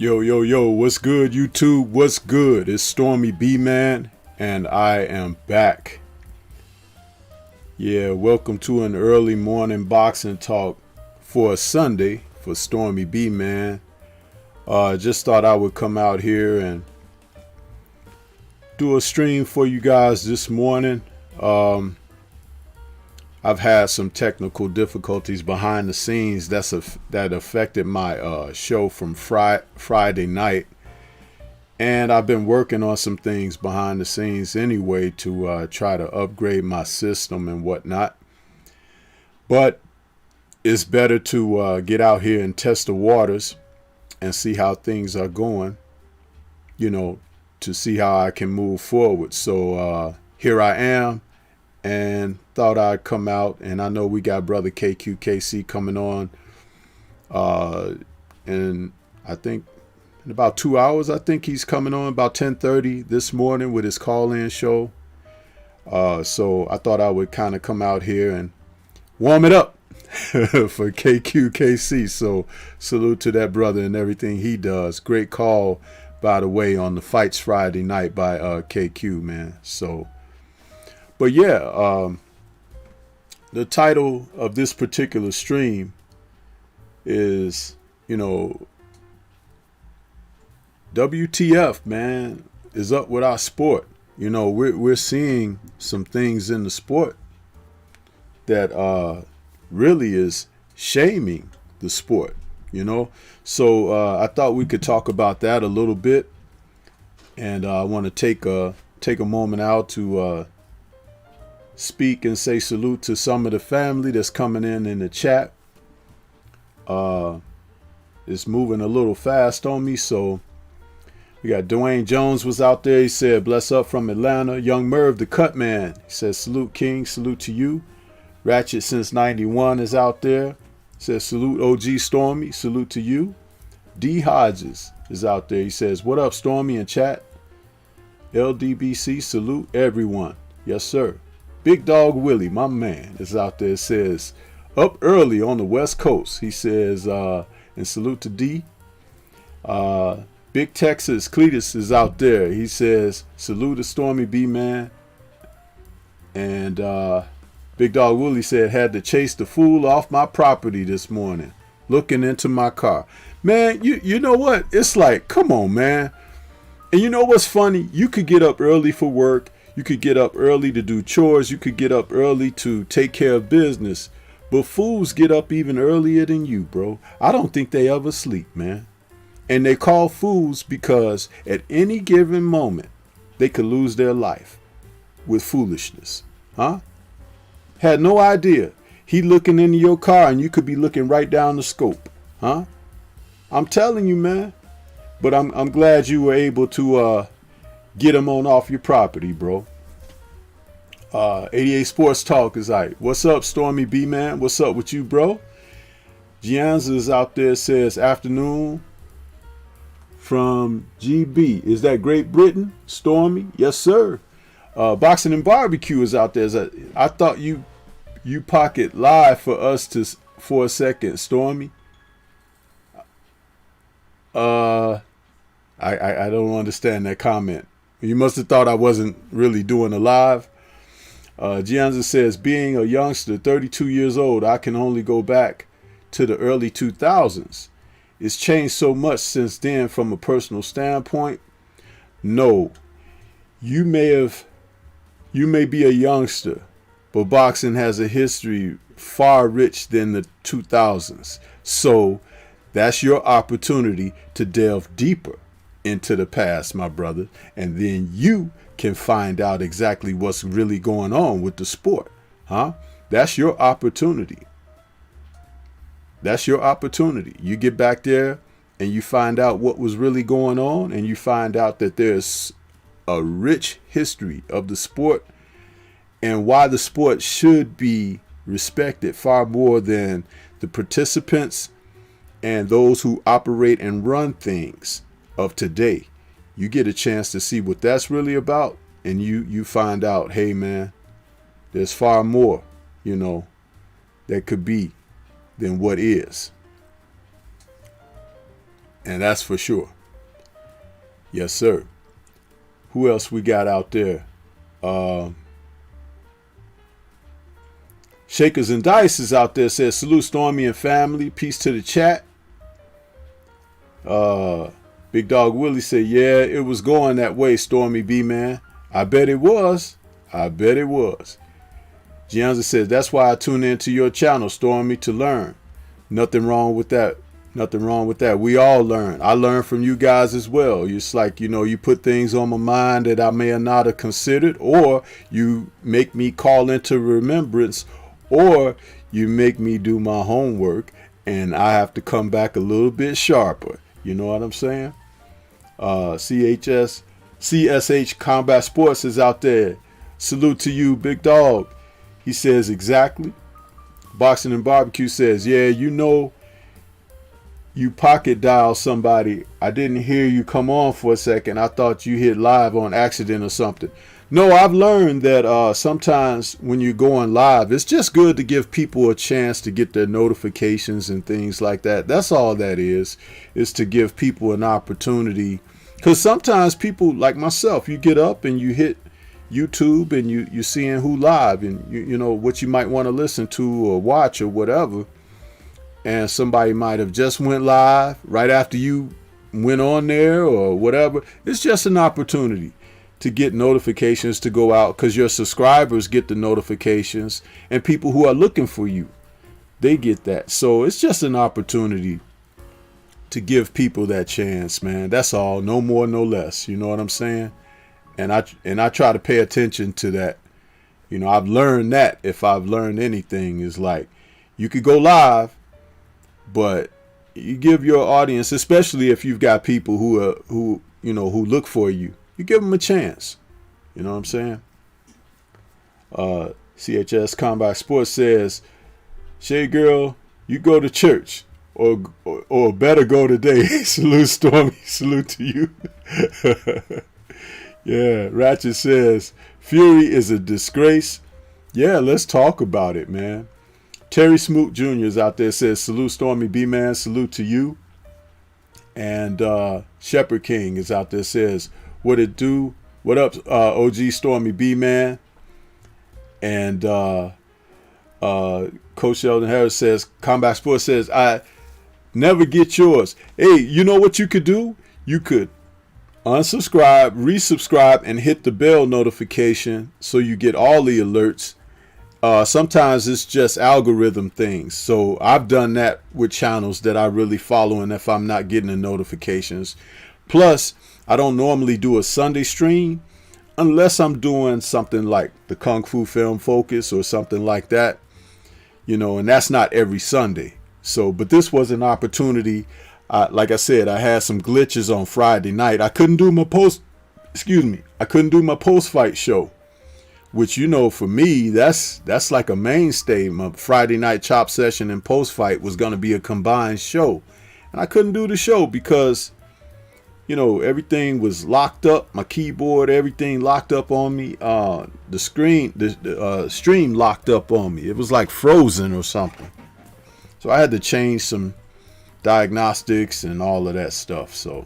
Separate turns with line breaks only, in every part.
Yo, yo, yo, what's good, YouTube? What's good? It's Stormy B-Man, and I am back. Yeah, welcome to an early morning boxing talk for a Sunday for Stormy B-Man. Just thought I would come out here and do a stream for you guys this morning. I've had some technical difficulties behind the scenes that affected my show from Friday night, and I've been working on some things behind the scenes anyway to try to upgrade my system and whatnot. But it's better to get out here and test the waters and see how things are going, to see how I can move forward. So here I am. And thought I'd come out, and I know we got brother KQKC coming on, and I think in about 2 hours, I think he's coming on about 10:30 this morning with his call-in show. So I thought I would kind of come out here and warm it up for KQKC. So salute to that brother and everything he does. Great call, by the way, on the Fights Friday night by KQ, man. So. But yeah, the title of this particular stream is, WTF, man, is up with our sport. We're seeing some things in the sport that really is shaming the sport, So I thought we could talk about that a little bit. And I want to take a moment out to speak and say salute to some of the family that's coming in the chat. It's moving a little fast on me, so we got Dwayne Jones was out there. He said, bless up from Atlanta. Young Merv, the cut man. He says, salute King, salute to you. Ratchet since 91 is out there. He says, salute OG Stormy, salute to you. D Hodges is out there. He says, what up, Stormy in chat? LDBC, salute everyone. Yes, sir. Big Dog Willie, my man, is out there. Says, up early on the West Coast. He says, and salute to D. Big Texas Cletus is out there. He says, salute to Stormy B, man. And Big Dog Willie said, had to chase the fool off my property this morning, looking into my car. Man, you know what? It's like, come on, man. And you know what's funny? You could get up early for work. You could get up early to do chores. You could get up early to take care of business. But fools get up even earlier than you, bro. I don't think they ever sleep, man. And they call fools because at any given moment, they could lose their life with foolishness. Huh? Had no idea. He looking into your car and you could be looking right down the scope. Huh? I'm telling you, man. But I'm glad you were able to get him on off your property, bro. 88 Sports Talk is like, what's up, Stormy B, man? What's up with you, bro? Gianza is out there, says, afternoon from GB. Is that Great Britain, Stormy? Yes, sir. Boxing and Barbecue is out there. I thought you pocket live for us for a second, Stormy. I don't understand that comment. You must have thought I wasn't really doing a live. Gianza says, being a youngster, 32 years old, I can only go back to the early 2000s. It's changed so much since then from a personal standpoint. No, you may be a youngster, but boxing has a history far rich than the 2000s. So that's your opportunity to delve deeper into the past, my brother, and then you can find out exactly what's really going on with the sport. That's your opportunity. That's your opportunity. You get back there and you find out what was really going on, and you find out that there's a rich history of the sport and why the sport should be respected far more than the participants and those who operate and run things of today. You get a chance to see what that's really about, and you find out, hey man, there's far more, that could be than what is. And that's for sure. Yes, sir. Who else we got out there? Shakers and Dice is out there. Says, salute Stormy and family. Peace to the chat. Big Dog Willie said, yeah, it was going that way, Stormy B, man. I bet it was. I bet it was. Gianza says, that's why I tune into your channel, Stormy, to learn. Nothing wrong with that. Nothing wrong with that. We all learn. I learn from you guys as well. It's like, you put things on my mind that I may have not have considered, or you make me call into remembrance, or you make me do my homework and I have to come back a little bit sharper. You know what I'm saying? CSH Combat Sports is out there. Salute to you, Big Dog. He says, exactly. Boxing and Barbecue says, yeah, you pocket dial somebody. I didn't hear you come on for a second. I thought you hit live on accident or something. No, I've learned that sometimes when you're going live, it's just good to give people a chance to get their notifications and things like that. That's all that is to give people an opportunity. Because sometimes people like myself, you get up and you hit YouTube and you're seeing who live and you know what you might want to listen to or watch or whatever. And somebody might have just went live right after you went on there or whatever. It's just an opportunity to get notifications to go out, because your subscribers get the notifications and people who are looking for you, they get that. So it's just an opportunity to give people that chance, man. That's all. No more, no less. You know what I'm saying? And I try to pay attention to that. I've learned that, if I've learned anything, is like you could go live, but you give your audience, especially if you've got people who look for you, you give them a chance. You know what I'm saying? CHS Combat Sports says, Shay girl, you go to church or better go today. Salute Stormy. Salute to you. Yeah, Ratchet says, Fury is a disgrace. Yeah, let's talk about it, man. Terry Smoot Jr. is out there, says, salute Stormy B-Man, salute to you. And Shepherd King is out there, says, what it do? What up, OG Stormy B-Man? And Coach Sheldon Harris says, Combat Sports says, I never get yours. Hey, you know what you could do? You could unsubscribe, resubscribe, and hit the bell notification so you get all the alerts. Sometimes it's just algorithm things. So I've done that with channels that I really follow, and if I'm not getting the notifications. Plus, I don't normally do a Sunday stream unless I'm doing something like the Kung Fu Film Focus or something like that, and that's not every Sunday. So, but this was an opportunity. Like I said, I had some glitches on Friday night. I couldn't do my post-fight show, which, for me, that's like a mainstay. My Friday night chop session and post-fight was going to be a combined show. And I couldn't do the show because, everything was locked up. My keyboard, everything locked up on me. The stream locked up on me. It was like frozen or something. So I had to change some diagnostics and all of that stuff. So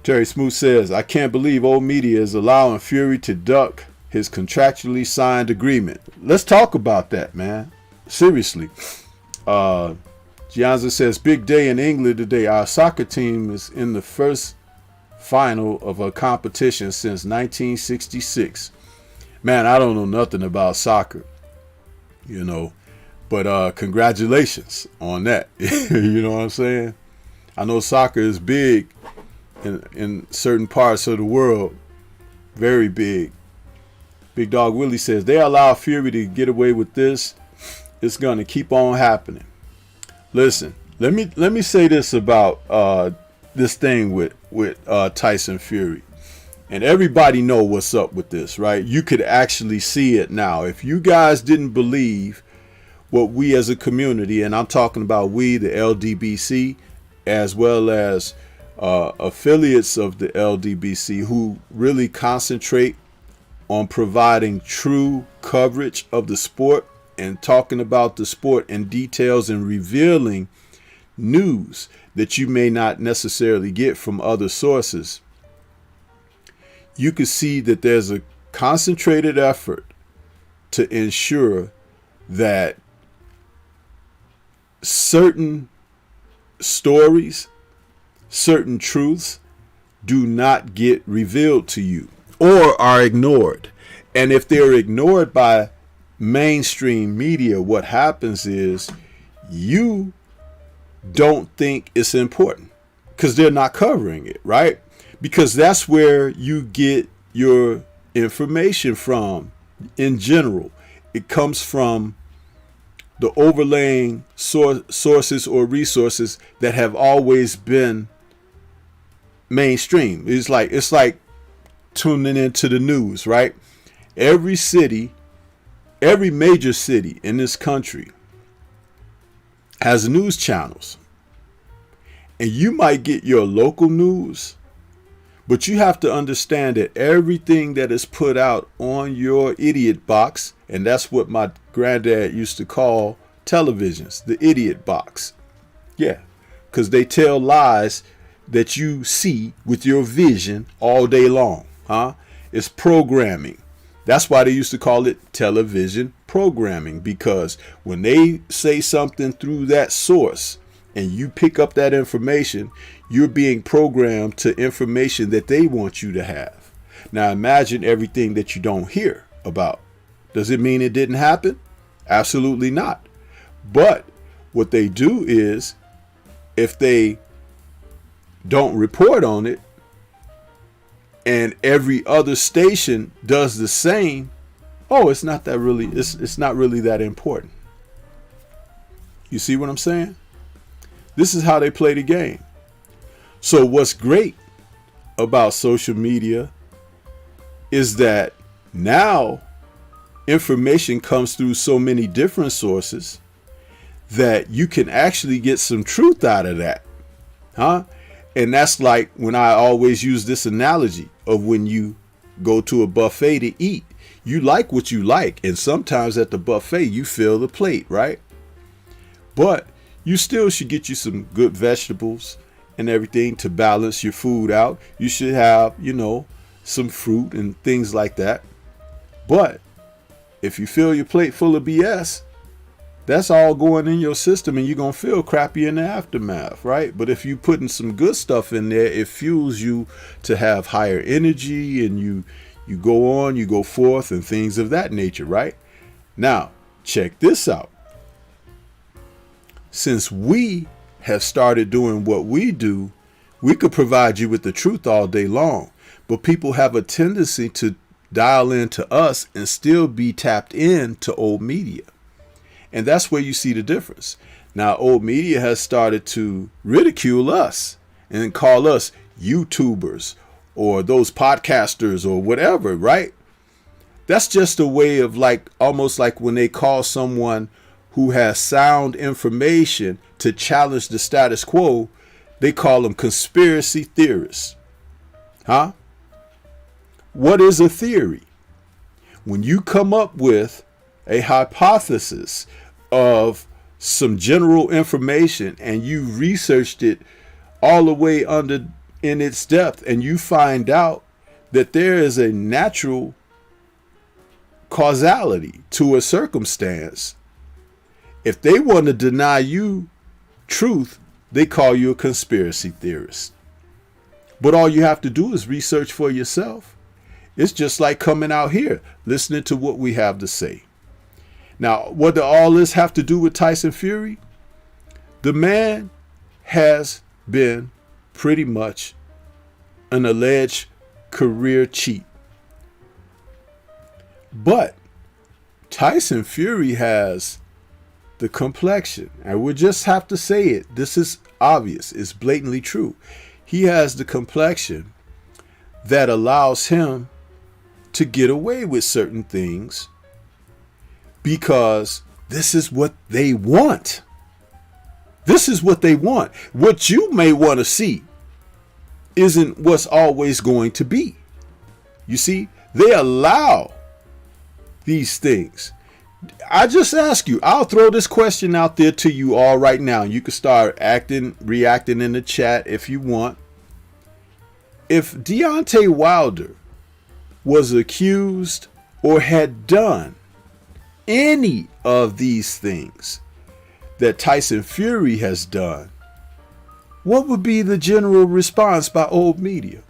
Terry Smoot says, I can't believe old media is allowing Fury to duck his contractually signed agreement. Let's talk about that, man. Seriously. Gianza says, big day in England today. Our soccer team is in the first final of a competition since 1966. Man, I don't know nothing about soccer, but congratulations on that. You know what I'm saying? I know soccer is big in certain parts of the world. Very big. Big Dog Willie says, they allow Fury to get away with this. It's going to keep on happening. Listen, let me say this about this thing with Tyson Fury. And everybody know what's up with this, right? You could actually see it now. If you guys didn't believe what we as a community, and I'm talking about we, the LDBC, as well as affiliates of the LDBC who really concentrate on providing true coverage of the sport and talking about the sport in details and revealing news that you may not necessarily get from other sources, you can see that there's a concentrated effort to ensure that certain stories, certain truths do not get revealed to you or are ignored. And if they're ignored by mainstream media, what happens is you don't think it's important because they're not covering it, right? Because that's where you get your information from in general. It comes from the overlaying sources or resources that have always been mainstream. It's like tuning into the news, right? Every city, every major city in this country has news channels. And you might get your local news, but you have to understand that everything that is put out on your idiot box, and that's what my granddad used to call televisions, the idiot box. Yeah, because they tell lies that you see with your vision all day long. It's programming. That's why they used to call it television programming, because when they say something through that source and you pick up that information, you're being programmed to information that they want you to have. Now imagine everything that you don't hear about. Does it mean it didn't happen? Absolutely not. But what they do is, if they don't report on it and every other station does the same, it's not really that important. You see what I'm saying? This is how they play the game. So what's great about social media is that now information comes through so many different sources that you can actually get some truth out of that. And that's like when I always use this analogy of when you go to a buffet to eat. You like what you like, and sometimes at the buffet you fill the plate, right? But you still should get you some good vegetables and everything to balance your food out. You should have, some fruit and things like that. But if you fill your plate full of BS, that's all going in your system and you're going to feel crappy in the aftermath, right? But if you putting some good stuff in there, it fuels you to have higher energy, and you go on, you go forth, and things of that nature, right? Now, check this out. Since we have started doing what we do, we could provide you with the truth all day long, but people have a tendency to dial into us and still be tapped into old media. And that's where you see the difference. Now, old media has started to ridicule us and call us YouTubers or those podcasters or whatever, right? That's just a way of almost like when they call someone who has sound information to challenge the status quo, they call them conspiracy theorists. What is a theory? When you come up with a hypothesis of some general information and you researched it all the way in its depth, and you find out that there is a natural causality to a circumstance, if they want to deny you truth, they call you a conspiracy theorist. But all you have to do is research for yourself. It's just like coming out here, listening to what we have to say. Now, what do all this have to do with Tyson Fury? The man has been pretty much an alleged career cheat. But Tyson Fury has the complexion, and we just have to say it. This is obvious. It's blatantly true. He has the complexion that allows him to get away with certain things because this is what they want. This is what they want. What you may want to see isn't what's always going to be. You see, they allow these things I just ask you, I'll throw this question out there to you all right now. You can start reacting in the chat if you want. If Deontay Wilder was accused or had done any of these things that Tyson Fury has done, what would be the general response by old media?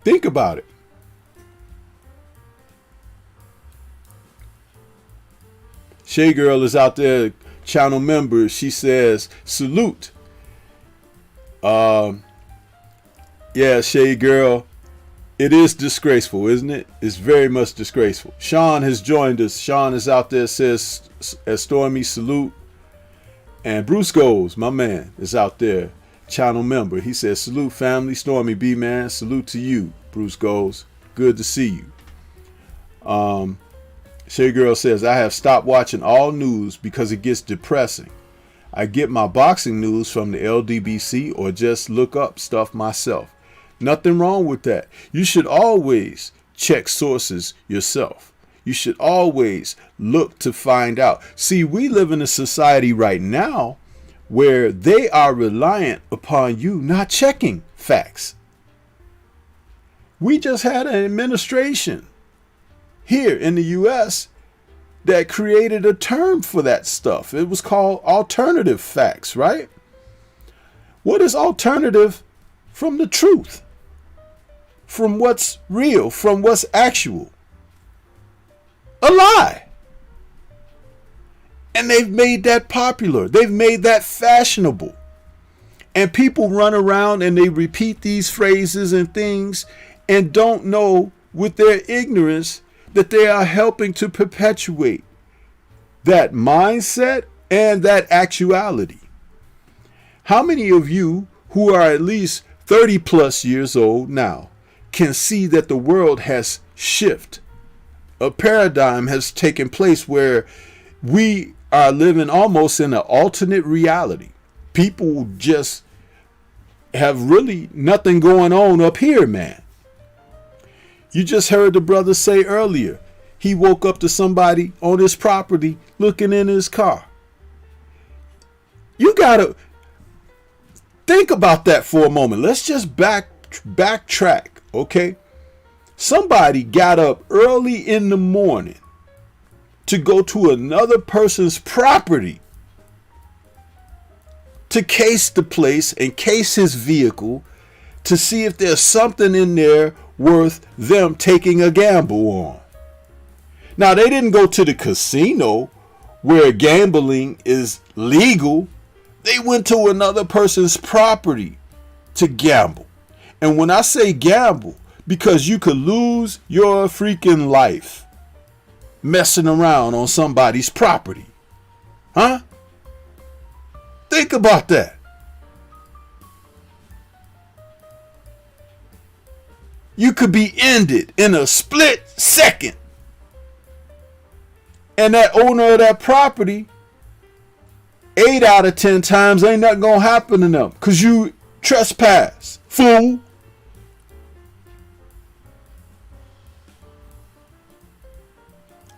Think about it. Shay Girl is out there, channel member. She says, salute. Yeah, Shay Girl. It is disgraceful, isn't it? It's very much disgraceful. Sean has joined us. Sean is out there, says, Stormy, salute. And Bruce Goes, my man, is out there, channel member. He says, salute family. Stormy B, man, salute to you. Bruce Goes, good to see you. Shay Girl says, I have stopped watching all news because it gets depressing. I get my boxing news from the LDBC or just look up stuff myself. Nothing wrong with that. You should always check sources yourself. You should always look to find out. See, we live in a society right now where they are reliant upon you not checking facts. We just had an administration here in the U.S. that created a term for that stuff. It was called alternative facts, right? What is alternative from the truth? From what's real, from what's actual? A lie. And they've made that popular. They've made that fashionable. And people run around and they repeat these phrases and things and don't know with their ignorance that they are helping to perpetuate that mindset and that actuality. How many of you who are at least 30 plus years old now can see that the world has shifted? A paradigm has taken place where we are living almost in an alternate reality. People just have really nothing going on up here, man. You just heard the brother say earlier, he woke up to somebody on his property looking in his car. You gotta think about that for a moment. Let's just backtrack, okay? Somebody got up early in the morning to go to another person's property to case the place and case his vehicle to see if there's something in there worth them taking a gamble on. Now, they didn't go to the casino where gambling is legal. They went to another person's property to gamble. And when I say gamble, because you could lose your freaking life messing around on somebody's property. Huh? Think about that. You could be ended in a split second. And that owner of that property, 8 out of 10 times ain't nothing gonna happen to them because you trespass, fool.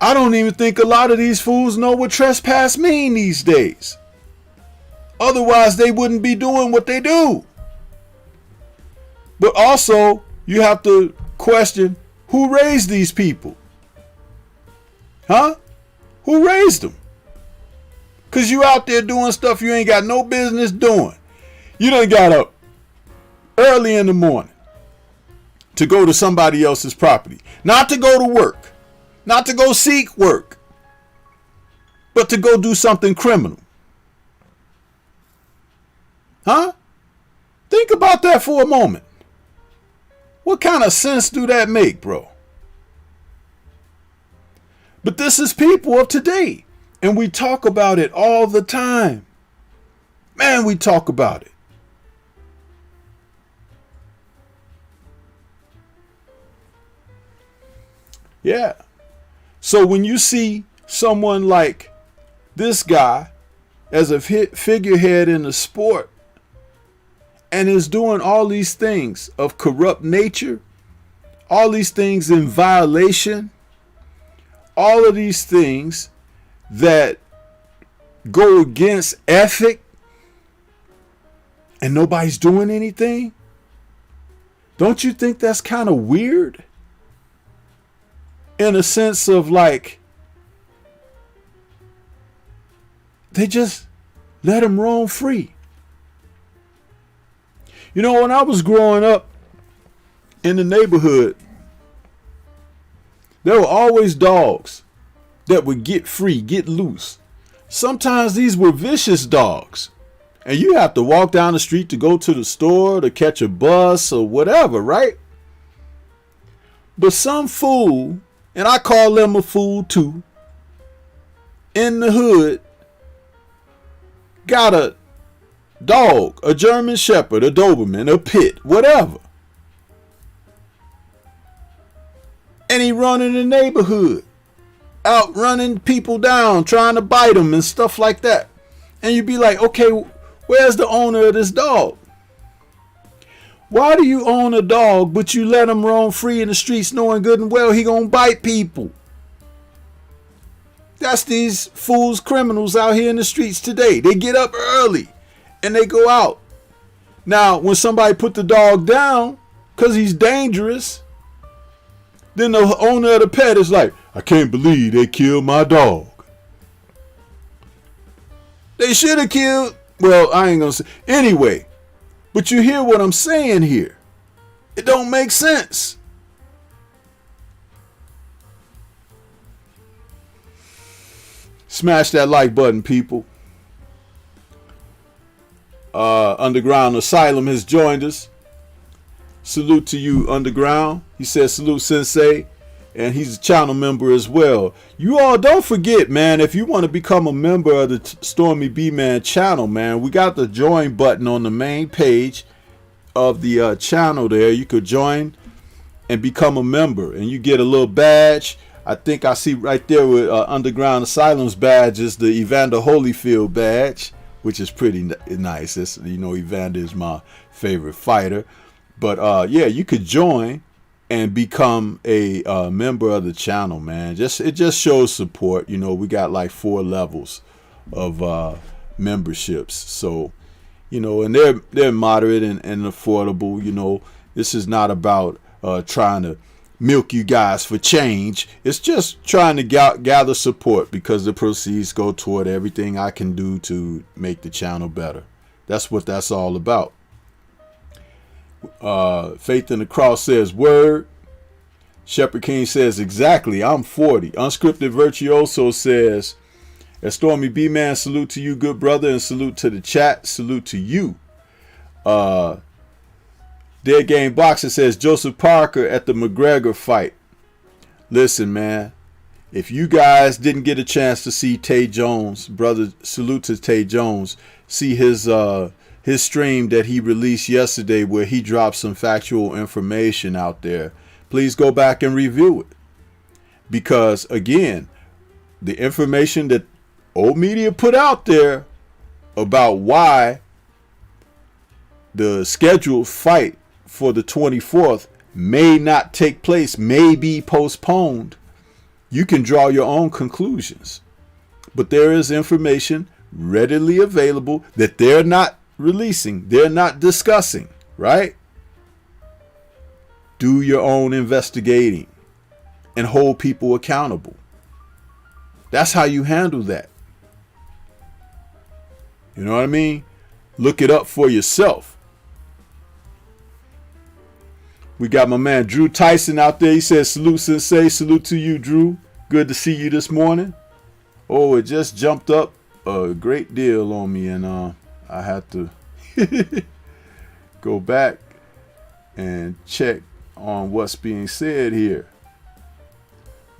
I don't even think a lot of these fools know what trespass mean these days. Otherwise, they wouldn't be doing what they do. But also, you have to question who raised these people. Huh? Who raised them? Because you out there doing stuff you ain't got no business doing. You done got up early in the morning to go to somebody else's property. Not to go to work. Not to go seek work. But to go do something criminal. Huh? Think about that for a moment. What kind of sense do that make, bro? But this is people of today. And we talk about it all the time. Man, we talk about it. Yeah. So when you see someone like this guy as a figurehead in the sport, and is doing all these things of corrupt nature, all these things in violation, all of these things that go against ethic, and nobody's doing anything? Don't you think that's kind of weird? In a sense of like, they just let them roam free. You know, when I was growing up in the neighborhood, there were always dogs that would get free, get loose. Sometimes these were vicious dogs. And you have to walk down the street to go to the store, to catch a bus or whatever, right? But some fool, and I call them a fool too, in the hood, got a dog, a German Shepherd, a Doberman, a Pit, whatever. And he running the neighborhood, out running people down, trying to bite them and stuff like that. And you'd be like, okay, where's the owner of this dog? Why do you own a dog, but you let him roam free in the streets knowing good and well he gonna bite people? That's these fools, criminals out here in the streets today. They get up early and they go out. Now, when somebody put the dog down because he's dangerous, then the owner of the pet is like, I can't believe they killed my dog. They should have killed. Well, I ain't gonna say. Anyway, but you hear what I'm saying here. It don't make sense. Smash that like button, people. Underground Asylum has joined us. Salute to you, Underground. He says salute, Sensei. And he's a channel member as well. You all don't forget, man, if you want to become a member of the Stormy B-Man channel, man, we got the join button on the main page of the channel there. You could join and become a member, and you get a little badge. I think I see right there with Underground Asylum's badge is the Evander Holyfield badge, which is pretty nice. It's, you know, Evander is my favorite fighter. But yeah, you could join and become a member of the channel, man. It just shows support. You know, we got like 4 levels of memberships, so you know, and they're moderate and affordable. You know, this is not about trying to milk you guys for change. It's just trying to gather support, because the proceeds go toward everything I can do to make the channel better. That's what that's all about. Faith in the Cross says word. Shepherd King says exactly. I'm 40. Unscripted Virtuoso says, as Stormy B-Man, salute to you, good brother, and salute to the chat. Salute to you. Dead Game Boxer says Joseph Parker at the McGregor fight. Listen, man, if you guys didn't get a chance to see Tay Jones, brother, salute to Tay Jones, see his stream that he released yesterday where he dropped some factual information out there, please go back and review it. Because again, the information that old media put out there about why the scheduled fight for the 24th may not take place, may be postponed, you can draw your own conclusions. But there is information readily available that they're not releasing, they're not discussing, right? Do your own investigating and hold people accountable. That's how you handle that. You know what I mean? Look it up for yourself. We got my man Drew Tyson out there. He says salute, Sensei. Salute to you, Drew. Good to see you this morning. Oh, it just jumped up a great deal on me, and I had to go back and check on what's being said here.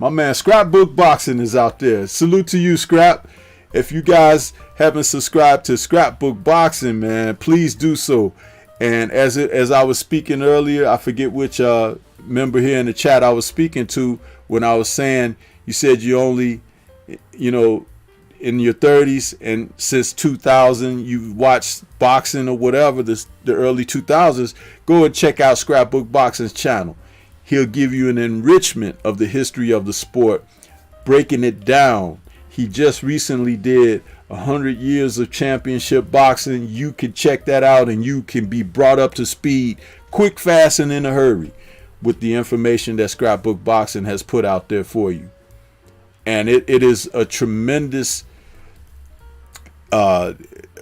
My man Scrapbook Boxing is out there. Salute to you, Scrap. If you guys haven't subscribed to Scrapbook Boxing, man, please do so. And as I was speaking earlier, I forget which member here in the chat I was speaking to when I was saying, you said you only, you know, in your 30s and since 2000 you've watched boxing or whatever, the early 2000s, go and check out Scrapbook Boxing's channel. He'll give you an enrichment of the history of the sport, breaking it down. He just recently did 100 years of championship boxing. You can check that out and you can be brought up to speed quick, fast, and in a hurry with the information that Scrapbook Boxing has put out there for you. And it is a tremendous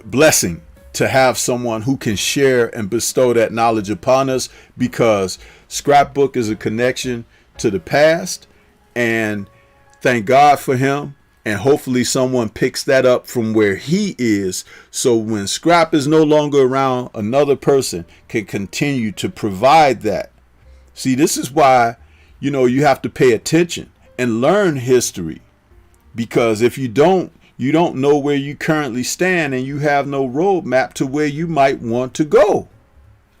blessing to have someone who can share and bestow that knowledge upon us, because Scrapbook is a connection to the past, and thank God for him. And hopefully someone picks that up from where he is, so when Scrap is no longer around, another person can continue to provide that. See, this is why, you have to pay attention and learn history, because if you don't know where you currently stand, and you have no roadmap to where you might want to go.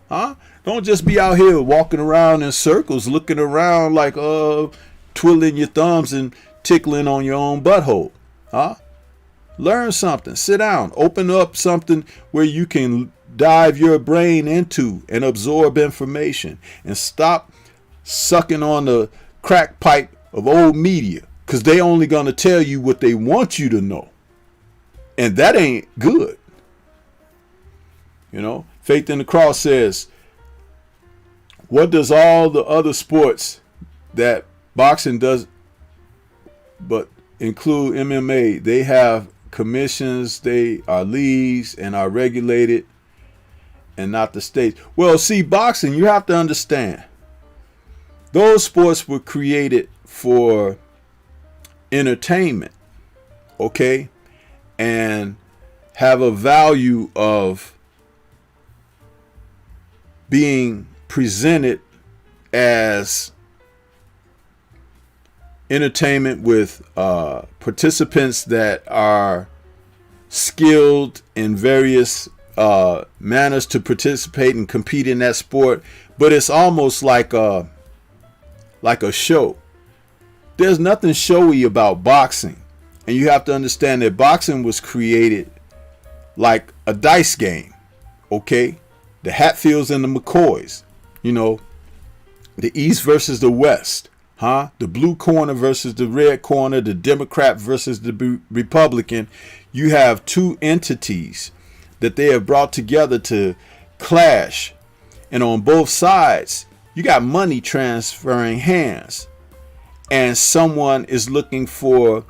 Don't just be out here walking around in circles, looking around like twiddling your thumbs and tickling on your own butthole. Learn something, sit down, open up something where you can dive your brain into and absorb information, and stop sucking on the crack pipe of old media, because they only gonna tell you what they want you to know, and that ain't good. Faith in the Cross says, what does all the other sports that boxing does but include MMA? They have commissions, they are leagues, and are regulated, and not the states. Well, see, boxing, you have to understand, those sports were created for entertainment, okay, and have a value of being presented as entertainment with participants that are skilled in various manners to participate and compete in that sport. But it's almost like a show. There's nothing showy about boxing, and you have to understand that boxing was created like a dice game, okay? The Hatfields and the McCoys, the East versus the West. The blue corner versus the red corner, the Democrat versus the Republican. You have two entities that they have brought together to clash. And on both sides, you got money transferring hands. And someone is looking for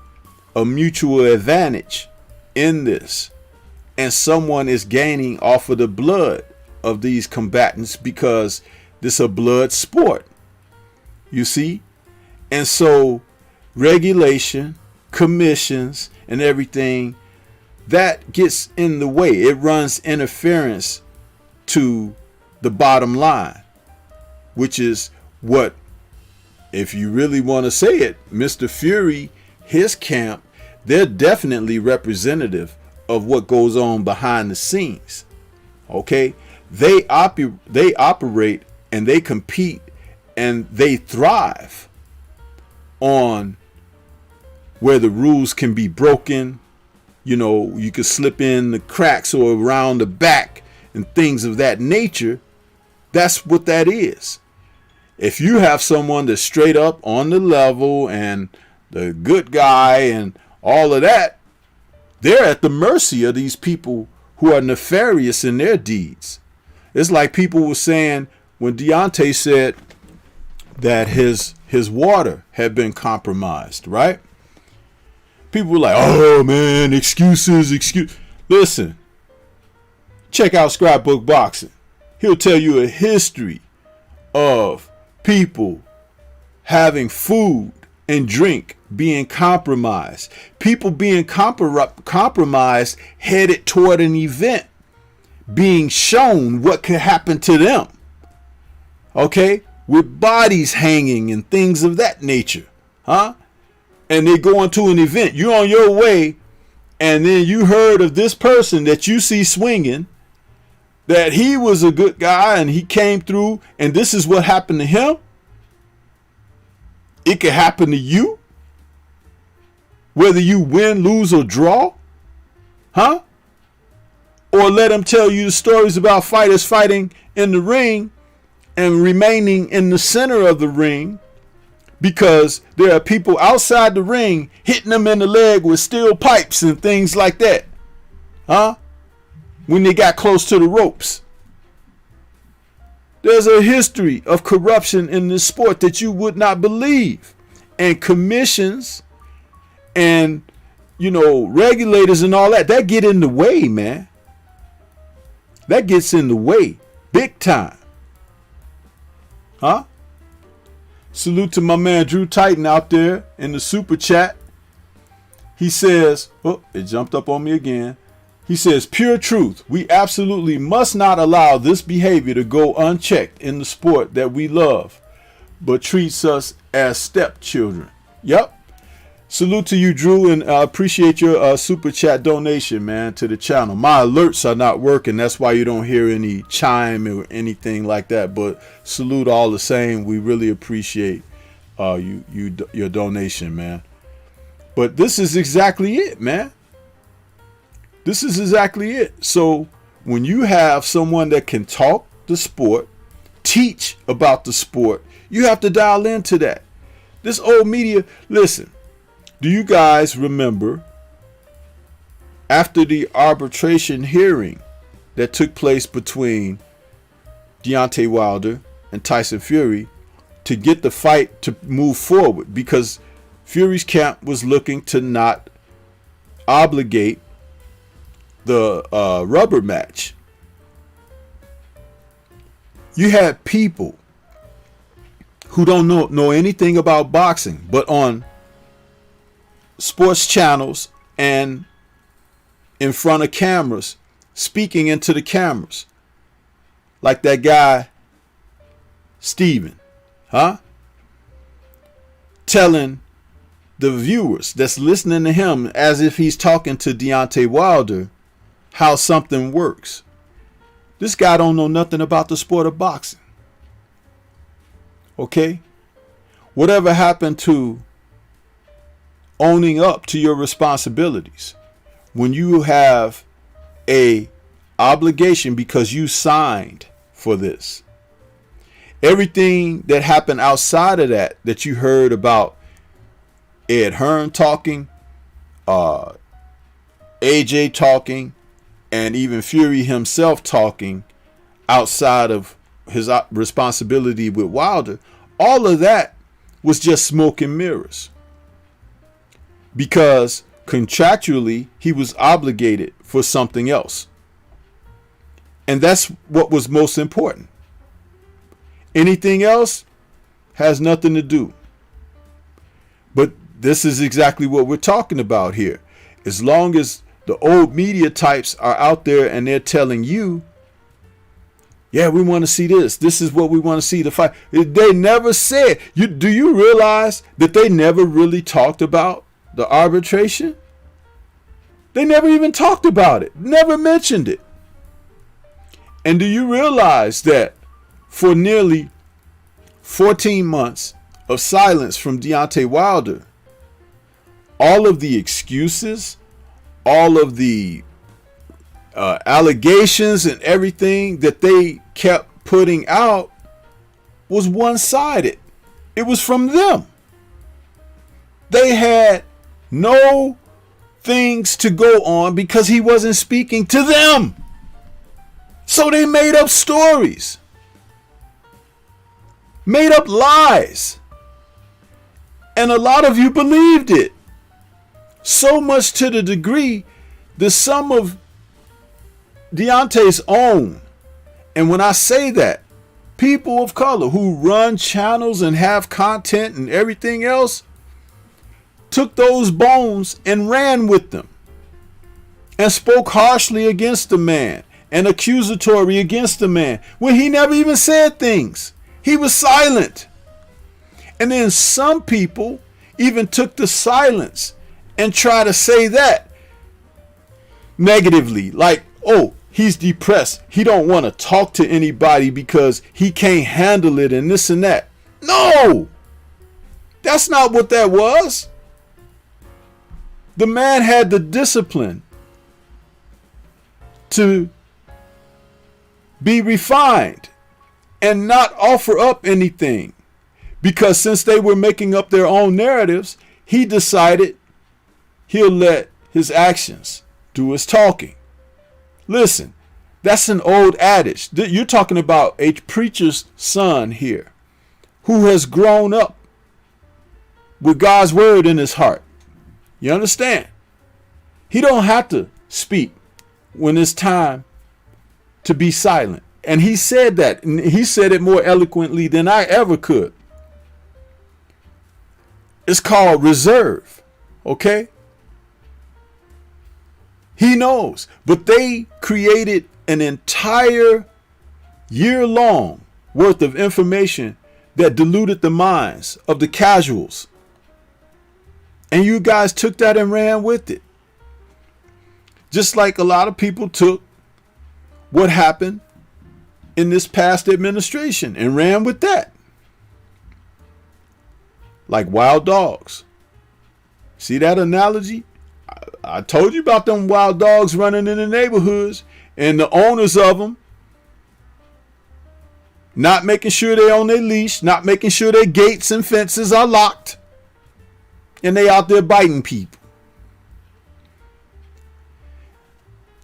a mutual advantage in this. And someone is gaining off of the blood of these combatants, because this is a blood sport. You see? And so regulation, commissions, and everything, that gets in the way. It runs interference to the bottom line, which is what, if you really want to say it, Mr. Fury, his camp, they're definitely representative of what goes on behind the scenes. Okay? They operate and they compete and they thrive on where the rules can be broken. You can slip in the cracks or around the back and things of that nature. That's what that is. If you have someone that's straight up on the level and the good guy and all of that, they're at the mercy of these people who are nefarious in their deeds. It's like people were saying when Deontay said that his water had been compromised, right? People were like, oh man, excuses. Listen, check out Scrapbook Boxing. He'll tell you a history of people having food and drink being compromised. People being compromised headed toward an event, being shown what could happen to them. Okay? With bodies hanging and things of that nature. And they go into an event. You're on your way, and then you heard of this person that you see swinging, that he was a good guy and he came through, and this is what happened to him. It could happen to you. whether you win, lose, or draw? Huh? Or let them tell you the stories about fighters fighting in the ring and remaining in the center of the ring because there are people outside the ring hitting them in the leg with steel pipes and things like that. Huh? When they got close to the ropes. There's a history of corruption in this sport that you would not believe. And commissions and, regulators and all that get in the way, man. That gets in the way big time. Huh? Salute to my man Drew Titan out there in the super chat. He says, oh, it jumped up on me again. He says, pure truth. We absolutely must not allow this behavior to go unchecked in the sport that we love, but treats us as stepchildren. Yep. Salute to you, Drew, and I appreciate your super chat donation, man, to the channel. My alerts are not working. That's why you don't hear any chime or anything like that. But salute all the same. We really appreciate your donation, man. But this is exactly it, man. This is exactly it. So when you have someone that can talk the sport, teach about the sport, you have to dial into that. This old media, listen. Do you guys remember after the arbitration hearing that took place between Deontay Wilder and Tyson Fury to get the fight to move forward because Fury's camp was looking to not obligate the rubber match? You had people who don't know anything about boxing, but on sports channels and in front of cameras speaking into the cameras like that guy Steven, huh? Telling the viewers that's listening to him as if he's talking to Deontay Wilder how something works. This guy don't know nothing about the sport of boxing. Okay? Whatever happened to owning up to your responsibilities when you have a obligation because you signed for this? Everything that happened outside of that you heard about Ed Hearn talking, AJ talking, and even Fury himself talking outside of his responsibility with Wilder, all of that was just smoke and mirrors. Because contractually, he was obligated for something else. And that's what was most important. Anything else has nothing to do. But this is exactly what we're talking about here. As long as the old media types are out there and they're telling you, yeah, we want to see this. This is what we want to see, the fight. They never said. Do you realize that they never really talked about the arbitration? They never even talked about it. Never mentioned it. And do you realize that for nearly 14 months of silence from Deontay Wilder, all of the excuses, all of the allegations and everything that they kept putting out was one-sided. It was from them. They had no things to go on because he wasn't speaking to them. So they made up stories, made up lies, and a lot of you believed it. So much to the degree that some of Deontay's own, and when I say that, people of color who run channels and have content and everything else, took those bones and ran with them and spoke harshly against the man and accusatory against the man when he never even said things. He was silent. And then some people even took the silence and try to say that negatively, like, oh, he's depressed. He don't want to talk to anybody because he can't handle it and this and that. No, that's not what that was. The man had the discipline to be refined and not offer up anything, because since they were making up their own narratives, he decided he'll let his actions do his talking. Listen, that's an old adage. You're talking about a preacher's son here who has grown up with God's word in his heart. You understand? He don't have to speak when it's time to be silent. And he said that, and he said it more eloquently than I ever could. It's called reserve, okay? He knows, but they created an entire year-long worth of information that diluted the minds of the casuals. And you guys took that and ran with it. Just like a lot of people took what happened in this past administration and ran with that. Like wild dogs. See that analogy? I told you about them wild dogs running in the neighborhoods and the owners of them not making sure they're on their leash, not making sure their gates and fences are locked, and they out there biting people.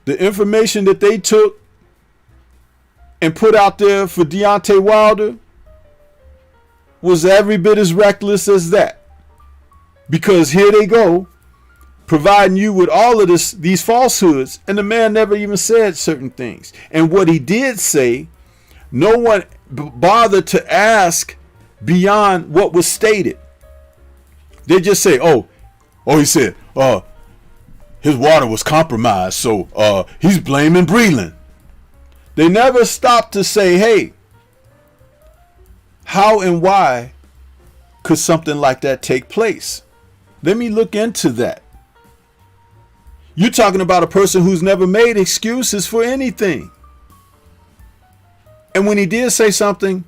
The information that they took and put out there for Deontay Wilder was every bit as reckless as that. Because here they go, providing you with all of these falsehoods, and the man never even said certain things. And what he did say, no one bothered to ask beyond what was stated. They just say, oh, he said, his water was compromised, so he's blaming Breland. They never stopped to say, hey, how and why could something like that take place? Let me look into that. You're talking about a person who's never made excuses for anything. And when he did say something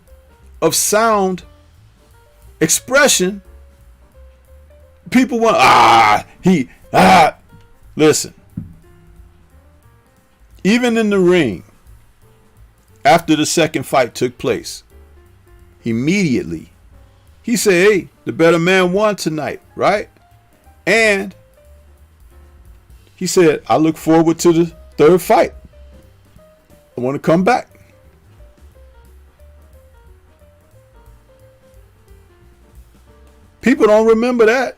of sound expression, people went, listen. Even in the ring, after the second fight took place, immediately he said, hey, the better man won tonight, right? And he said, I look forward to the third fight. I want to come back. People don't remember that.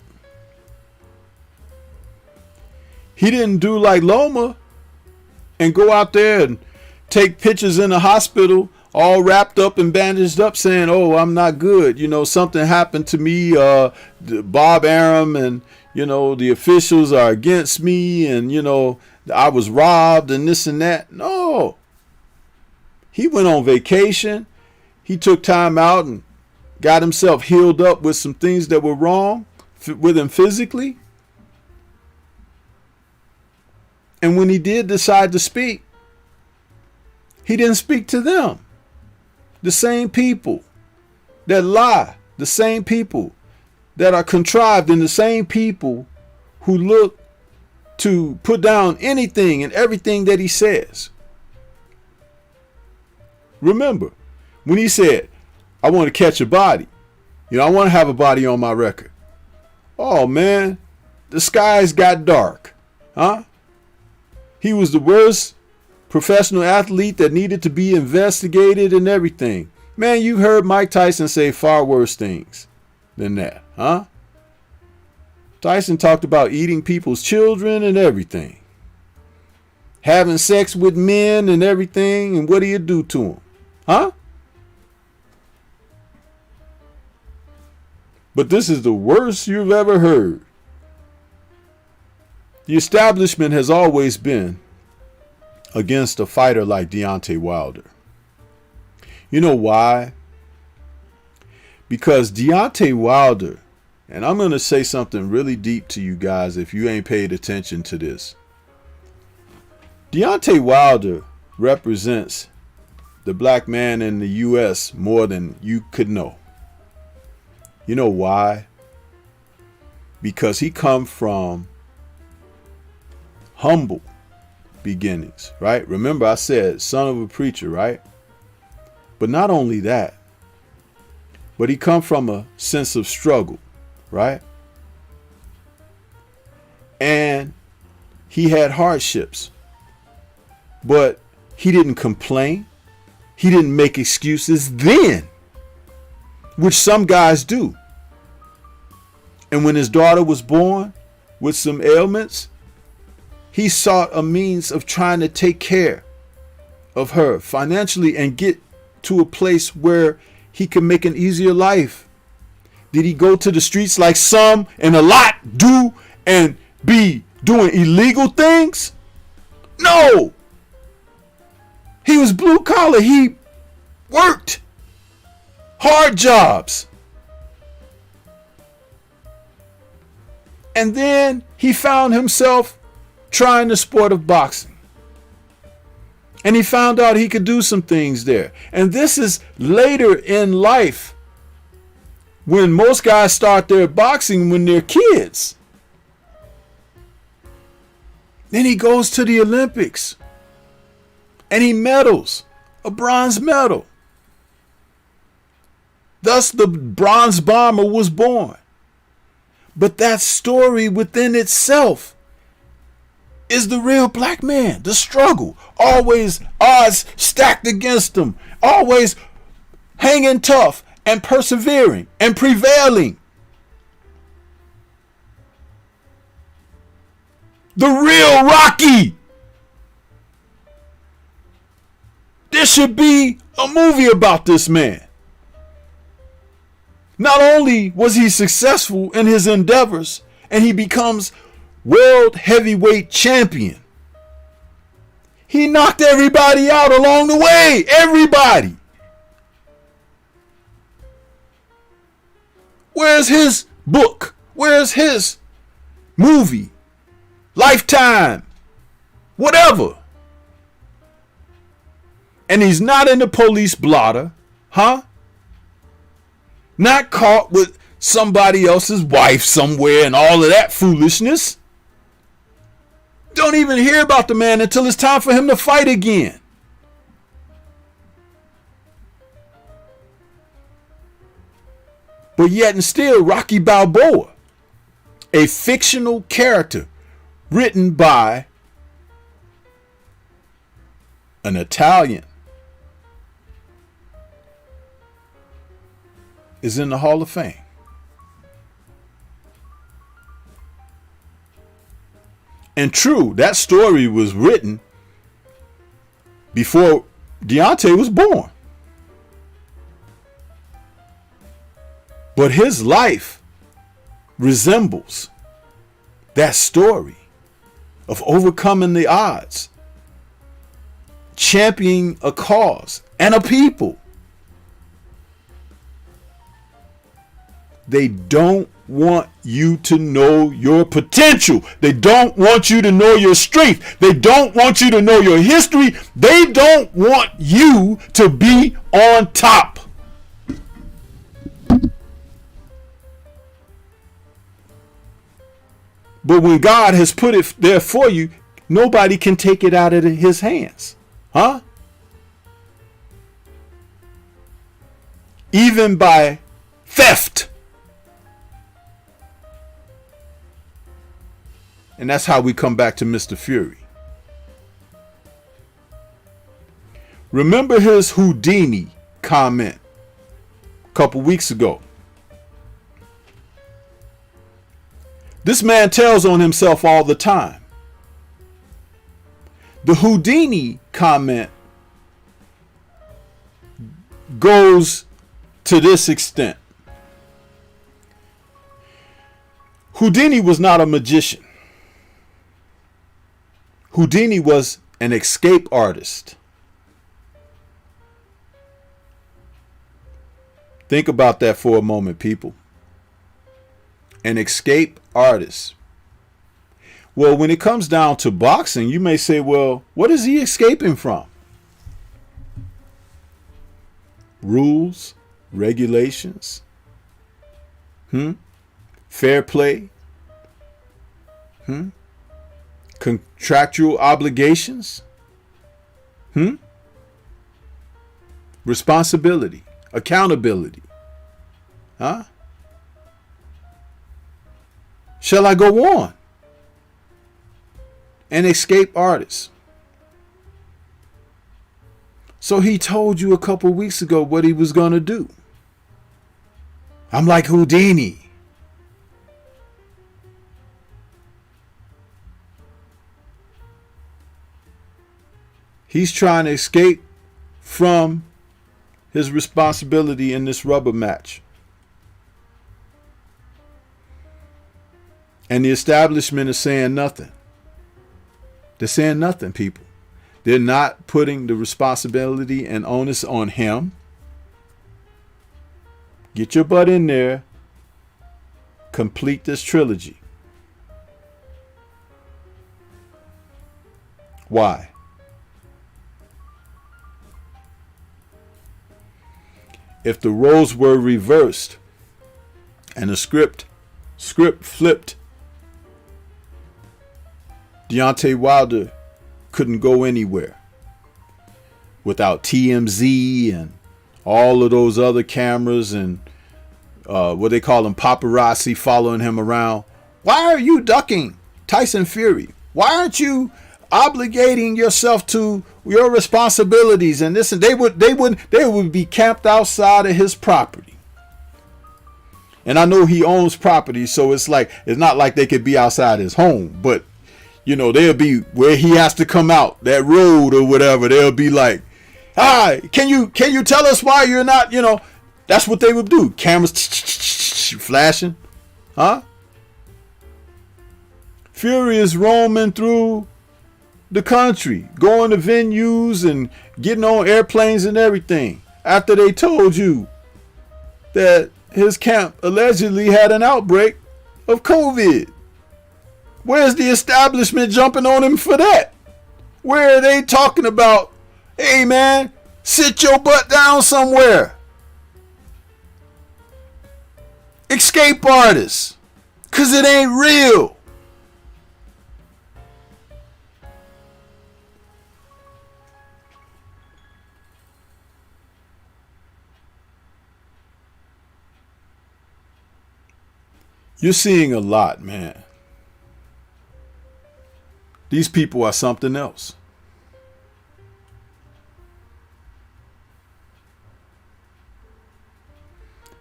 He didn't do like Loma and go out there and take pictures in the hospital all wrapped up and bandaged up saying, oh, I'm not good. You know, something happened to me. Bob Arum and, you know, the officials are against me and, you know, I was robbed and this and that. No. He went on vacation. He took time out and got himself healed up with some things that were wrong with him physically. And when he did decide to speak, he didn't speak to them. The same people that lie, the same people that are contrived, and the same people who look to put down anything and everything that he says. Remember, when he said, I want to catch a body, you know, I want to have a body on my record. Oh man, the skies got dark, huh? He was the worst professional athlete that needed to be investigated and everything. Man, you heard Mike Tyson say far worse things than that, huh? Tyson talked about eating people's children and everything. Having sex with men and everything, and what do you do to them? Huh? But this is the worst you've ever heard. The establishment has always been against a fighter like Deontay Wilder. You know why? Because Deontay Wilder, and I'm going to say something really deep to you guys if you ain't paid attention to this. Deontay Wilder represents the black man in the U.S. more than you could know. You know why? Because he come from humble beginnings, right? Remember I said son of a preacher, right? But not only that, but he come from a sense of struggle, right? And he had hardships, but he didn't complain. He didn't make excuses then, which some guys do. And when his daughter was born with some ailments, he sought a means of trying to take care of her financially and get to a place where he could make an easier life. Did he go to the streets like some and a lot do and be doing illegal things? No. He was blue collar. He worked hard jobs. And then he found himself trying the sport of boxing. And he found out he could do some things there. And this is later in life, when most guys start their boxing when they're kids. Then he goes to the Olympics and he medals a bronze medal. Thus the bronze bomber was born. But that story within itself is the real black man, the struggle, always odds stacked against him, always hanging tough and persevering and prevailing. The real Rocky. There should be a movie about this man. Not only was he successful in his endeavors and he becomes world heavyweight champion, he knocked everybody out along the way. Everybody. Where's his book? Where's his movie? Lifetime? Whatever. And he's not in the police blotter, huh? Not caught with somebody else's wife somewhere and all of that foolishness. Don't even hear about the man until it's time for him to fight again. But yet and still, Rocky Balboa, a fictional character written by an Italian, is in the Hall of Fame. And true, that story was written before Deontay was born. But his life resembles that story of overcoming the odds, championing a cause and a people. They don't want you to know your potential. They don't want you to know your strength. They don't want you to know your history. They don't want you to be on top. But when God has put it there for you, nobody can take it out of his hands. Huh? Even by theft. And that's how we come back to Mr. Fury. Remember his Houdini comment a couple weeks ago. This man tells on himself all the time. The Houdini comment goes to this extent. Houdini was not a magician. Houdini was an escape artist. Think about that for a moment, people. An escape artist. Well, when it comes down to boxing, you may say, well, what is he escaping from? Rules, regulations, fair play, Contractual obligations? Responsibility, accountability. Huh? Shall I go on? An escape artist. So he told you a couple weeks ago what he was going to do. I'm like Houdini. He's trying to escape from his responsibility in this rubber match. And the establishment is saying nothing. They're saying nothing, people. They're not putting the responsibility and onus on him. Get your butt in there. Complete this trilogy. Why? If the roles were reversed and the script flipped, Deontay Wilder couldn't go anywhere without TMZ and all of those other cameras and what they call them, paparazzi, following him around. Why are you ducking Tyson Fury? Why aren't you obligating yourself to your responsibilities? And this, and they would be camped outside of his property. And I know he owns property, so it's not like they could be outside his home, but you know, they'll be where he has to come out, that road or whatever. They'll be like, hi, can you tell us why you're not, you know, that's what they would do. Cameras flashing. Huh? Fury is roaming through the country, going to venues and getting on airplanes and everything after they told you that his camp allegedly had an outbreak of COVID. Where's the establishment jumping on him for that? Where are they talking about, hey man, sit your butt down somewhere? Escape artists. Because it ain't real. You're seeing a lot, man. These people are something else.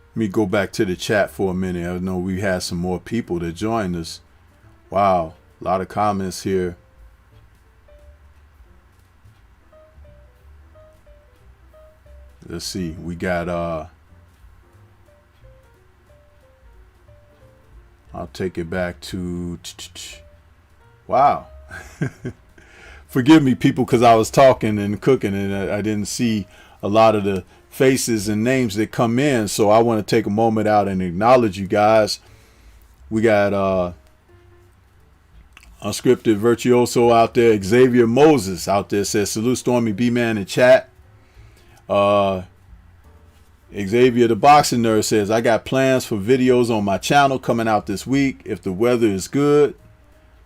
Let me go back to the chat for a minute. I know we had some more people that joined us. Wow, a lot of comments here. Let's see. We got I'll take it back to wow. Forgive me, people, because I was talking and cooking and I didn't see a lot of the faces and names that come in. So I want to take a moment out and acknowledge you guys. We got Unscripted Virtuoso out there. Xavier Moses out there says, salute Stormy B-Man in chat. Xavier the Boxing Nerd says, I got plans for videos on my channel coming out this week if the weather is good.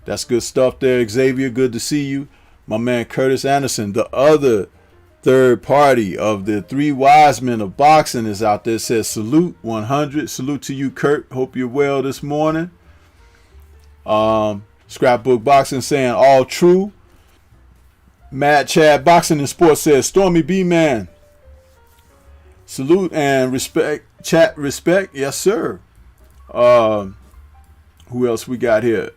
That's good stuff there, Xavier. Good to see you. My man Curtis Anderson, the other third party of the three wise men of boxing, is out there. Says salute 100. Salute to you, Kurt. Hope you're well this morning. Scrapbook Boxing saying all true. Mad Chad Boxing and Sports says Stormy B-Man. Salute and respect. Chat respect. Yes, sir. Who else we got here?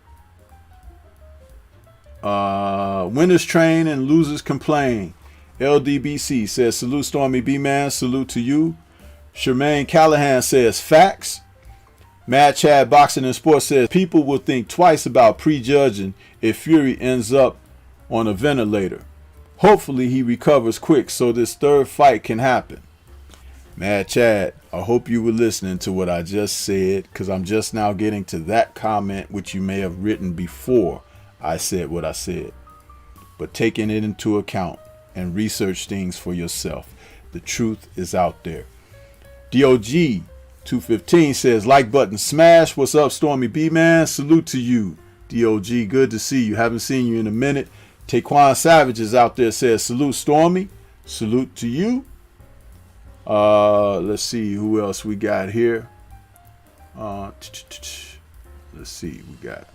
Winners train and losers complain. LDBC says salute Stormy B-Man. Salute to you. Shermaine Callahan says facts. Mad Chad Boxing and Sports says people will think twice about prejudging if Fury ends up on a ventilator. Hopefully he recovers quick so this third fight can happen. Mad Chad, I hope you were listening to what I just said, because I'm just now getting to that comment which you may have written before I said what I said. But taking it into account and research things for yourself. The truth is out there. DOG 215 says like button smash. What's up, Stormy B-Man? Salute to you. DOG, good to see you. Haven't seen you in a minute. Taquan Savage is out there, says, salute Stormy. Salute to you. Let's see who else we got here. Let's see, we got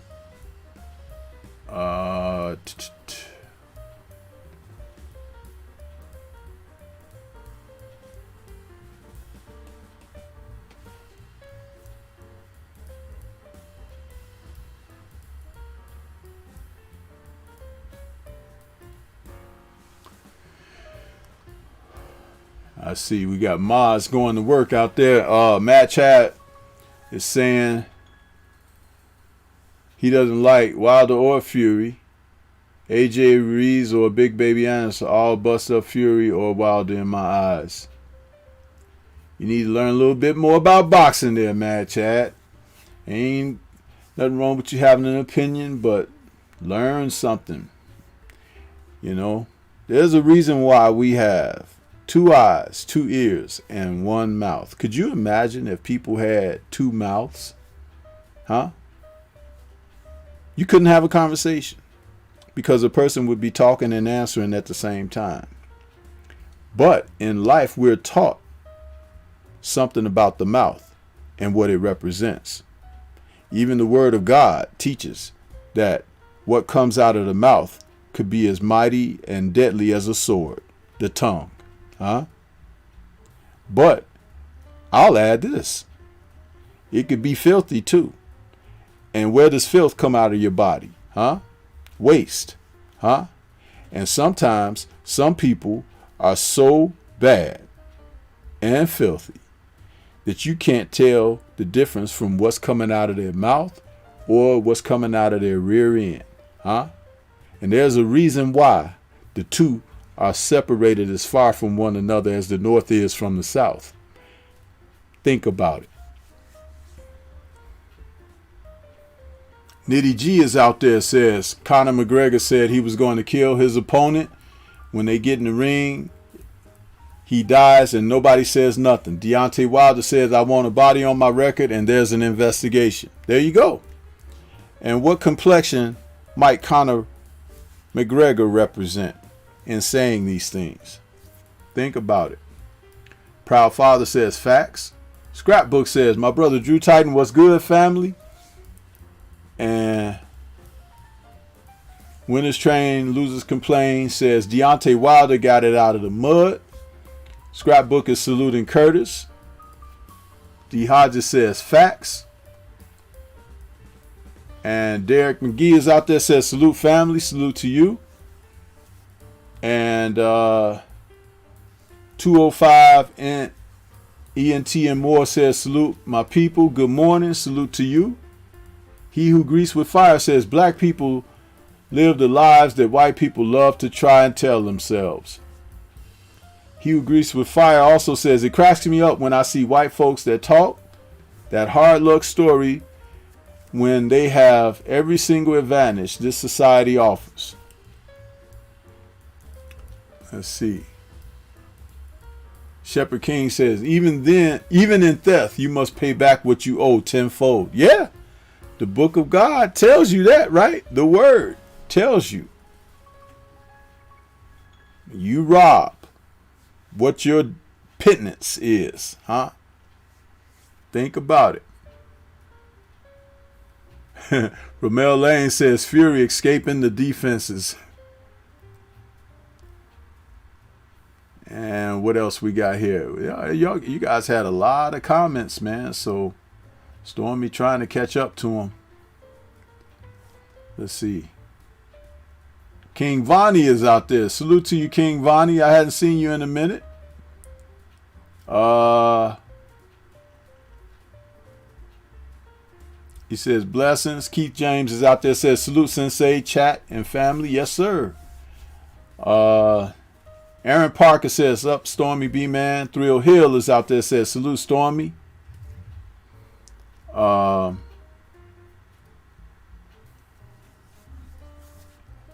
I see we got Maz going to work out there. Matt Chad is saying he doesn't like Wilder or Fury. AJ Ruiz or Big Baby Anderson all bust up Fury or Wilder in my eyes. You need to learn a little bit more about boxing there, Matt Chad. Ain't nothing wrong with you having an opinion, but learn something. You know, there's a reason why we have 2 eyes, 2 ears, and 1 mouth. Could you imagine if people had 2 mouths? Huh? You couldn't have a conversation because a person would be talking and answering at the same time. But in life, we're taught something about the mouth and what it represents. Even the Word of God teaches that what comes out of the mouth could be as mighty and deadly as a sword, the tongue. Huh? But I'll add this. It could be filthy too. And where does filth come out of your body? Huh? Waste. Huh? And sometimes some people are so bad and filthy that you can't tell the difference from what's coming out of their mouth or what's coming out of their rear end. Huh? And there's a reason why the two are separated as far from one another as the North is from the South. Think about it. Nitty G is out there, says Conor McGregor said he was going to kill his opponent. When they get in the ring, he dies and nobody says nothing. Deontay Wilder says, I want a body on my record, and there's an investigation. There you go. And what complexion might Conor McGregor represent in saying these things? Think about it. Proud Father says, facts. Scrapbook says, my brother Drew Titan, what's good, family? And Winners Train, Losers Complain says, Deontay Wilder got it out of the mud. Scrapbook is saluting Curtis. D. Hodges says, facts. And Derek McGee is out there, says, salute family, salute to you. And 205 and ENT and more says, salute my people, good morning, salute to you. He who greets with fire says, black people live the lives that white people love to try and tell themselves. He who greets with fire also says, it cracks me up when I see white folks that talk that hard luck story when they have every single advantage this society offers. Let's see. Shepherd King says, even in theft, you must pay back what you owe tenfold. Yeah, the book of God tells you that, right? The word tells you. You rob, what your pittance is, huh? Think about it. Romel Lane says, Fury escaping the defenses. And what else we got here? You guys had a lot of comments, man. So Stormy trying to catch up to him. Let's see. King Vonnie is out there. Salute to you, King Vonnie. I hadn't seen you in a minute. He says, blessings. Keith James is out there. Says, salute, Sensei, chat, and family. Yes, sir. Aaron Parker says, up, Stormy B-Man. Thrill Hill is out there. Says, salute, Stormy.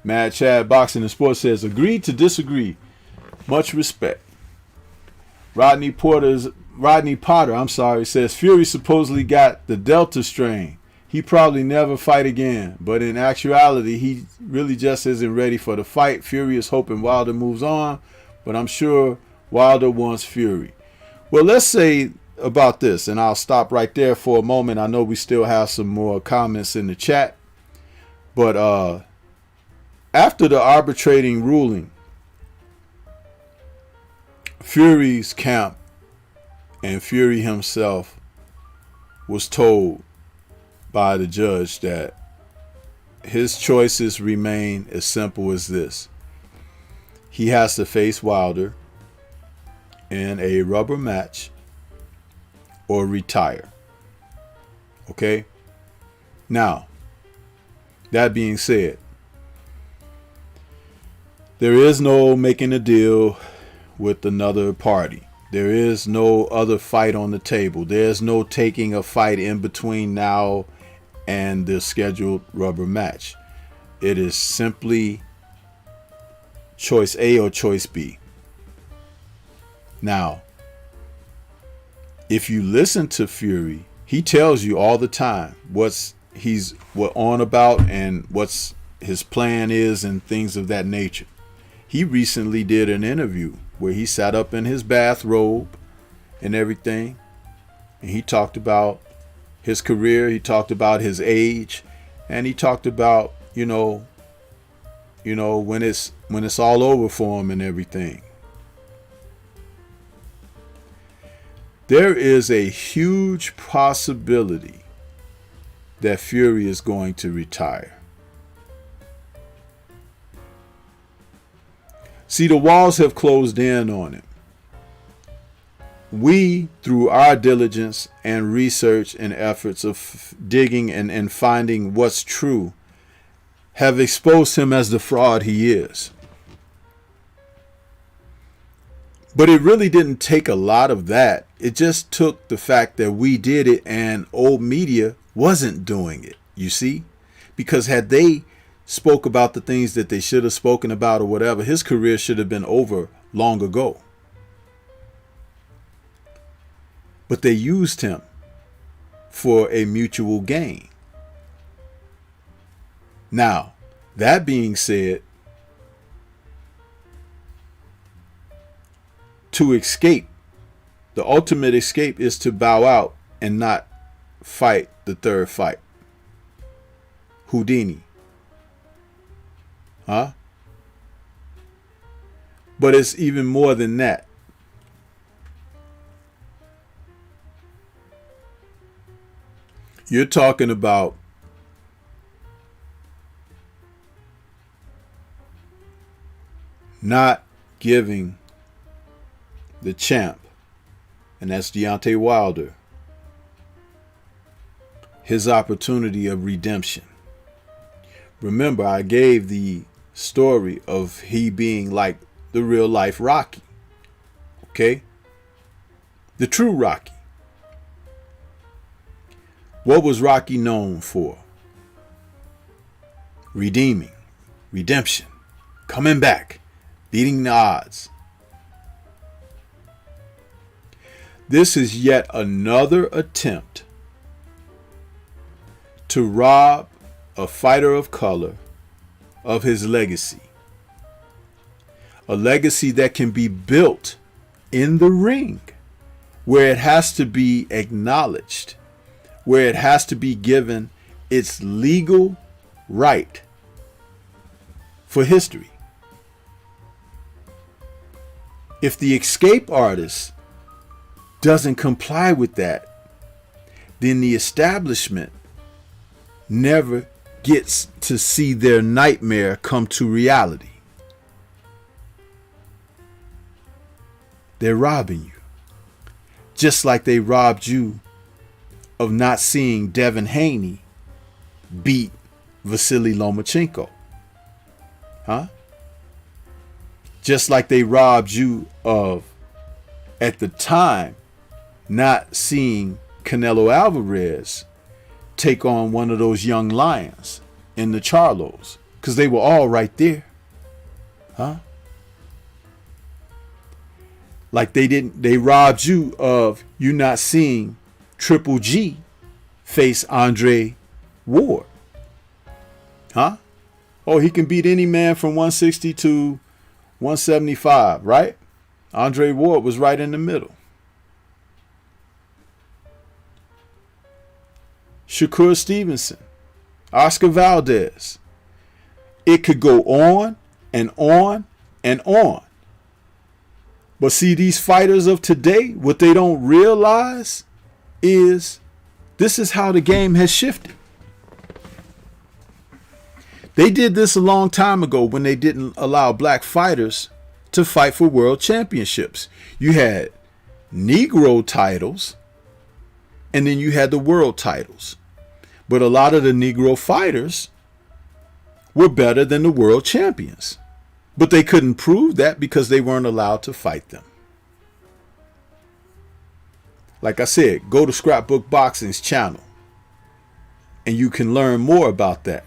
Mad Chad Boxing and Sports says, agreed to disagree. Much respect. Rodney Potter, says, Fury supposedly got the Delta strain. he probably never fight again. But in actuality, he really just isn't ready for the fight. Fury is hoping Wilder moves on, but I'm sure Wilder wants Fury. Well, let's say about this, and I'll stop right there for a moment. I know we still have some more comments in the chat, but after the arbitrating ruling, Fury's camp and Fury himself was told by the judge that his choices remain as simple as this. He has to face Wilder in a rubber match or retire. Okay? Now, that being said, there is no making a deal with another party. There is no other fight on the table. There's no taking a fight in between now and the scheduled rubber match. It is simply choice A or choice B. Now, if you listen to Fury, he tells you all the time what on about and what's his plan is and things of that nature. He recently did an interview where he sat up in his bathrobe and everything, and he talked about his career, he talked about his age, and he talked about, you know, when it's all over for him and everything. There is a huge possibility that Fury is going to retire. See, the walls have closed in on him. We, through our diligence and research and efforts of digging and finding what's true, have exposed him as the fraud he is. But it really didn't take a lot of that. It just took the fact that we did it and old media wasn't doing it, you see? Because had they spoke about the things that they should have spoken about or whatever, his career should have been over long ago. But they used him for a mutual gain. Now, that being said, to escape, the ultimate escape is to bow out and not fight the third fight. Houdini. Huh? But it's even more than that. You're talking about not giving the champ, and that's Deontay Wilder, his opportunity of redemption. Remember, I gave the story of he being like the real life Rocky. Okay? The true Rocky. What was Rocky known for? Redeeming, redemption, coming back, beating the odds. This is yet another attempt to rob a fighter of color of his legacy. A legacy that can be built in the ring, where it has to be acknowledged, where it has to be given its legal right for history. If the escape artist doesn't comply with that, then the establishment never gets to see their nightmare come to reality. They're robbing you. Just like they robbed you of not seeing Devin Haney beat Vasily Lomachenko. Huh? Just like they robbed you of, at the time, not seeing Canelo Alvarez take on one of those young lions in the Charlos, because they were all right there. Huh? Like they robbed you of you not seeing Triple G face Andre Ward. Huh? Oh, he can beat any man from 160 to 175, right? Andre Ward was right in the middle. Shakur Stevenson, Oscar Valdez. It could go on and on and on. But see, these fighters of today, what they don't realize is this is how the game has shifted. They did this a long time ago when they didn't allow black fighters to fight for world championships. You had Negro titles, and then you had the world titles. But a lot of the Negro fighters were better than the world champions. But they couldn't prove that because they weren't allowed to fight them. Like I said, go to Scrapbook Boxing's channel and you can learn more about that.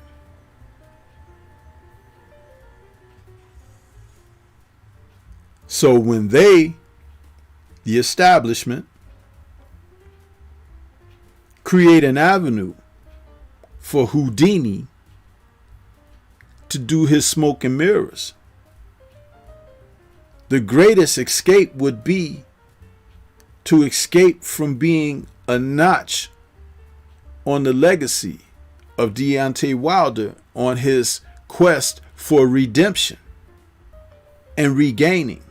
So when they, the establishment, create an avenue for Houdini to do his smoke and mirrors, the greatest escape would be to escape from being a notch on the legacy of Deontay Wilder on his quest for redemption and regaining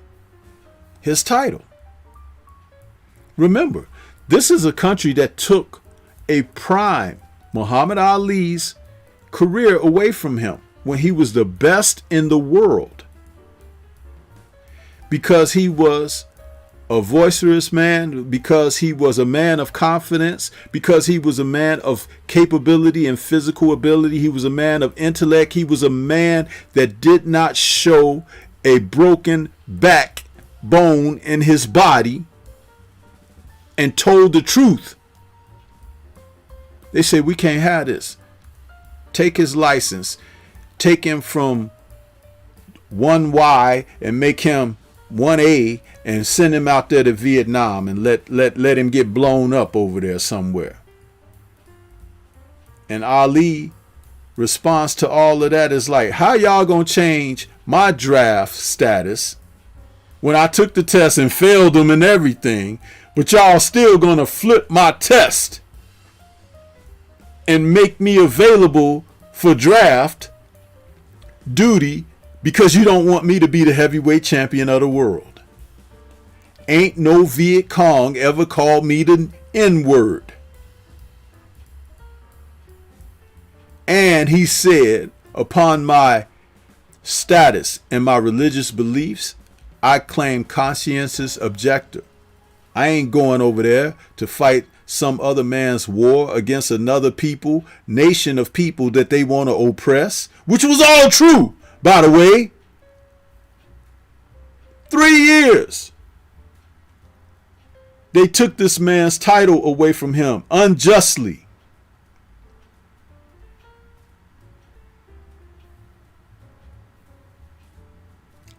his title. Remember, this is a country that took a prime Muhammad Ali's career away from him when he was the best in the world, because he was a boisterous man, because he was a man of confidence, because he was a man of capability and physical ability. He was a man of intellect. He was a man that did not show a broken backbone in his body and told the truth. They say, we can't have this. Take his license, take him from 1Y and make him 1A and send him out there to Vietnam and let him get blown up over there somewhere. And Ali response to all of that is like, how y'all gonna change my draft status when I took the test and failed them and everything, but y'all still gonna flip my test and make me available for draft duty because you don't want me to be the heavyweight champion of the world. Ain't no Viet Cong ever called me the N-word. And he said, upon my status and my religious beliefs, I claim conscientious objector. I ain't going over there to fight some other man's war against another people, nation of people that they want to oppress, which was all true, by the way. 3 years. They took this man's title away from him unjustly.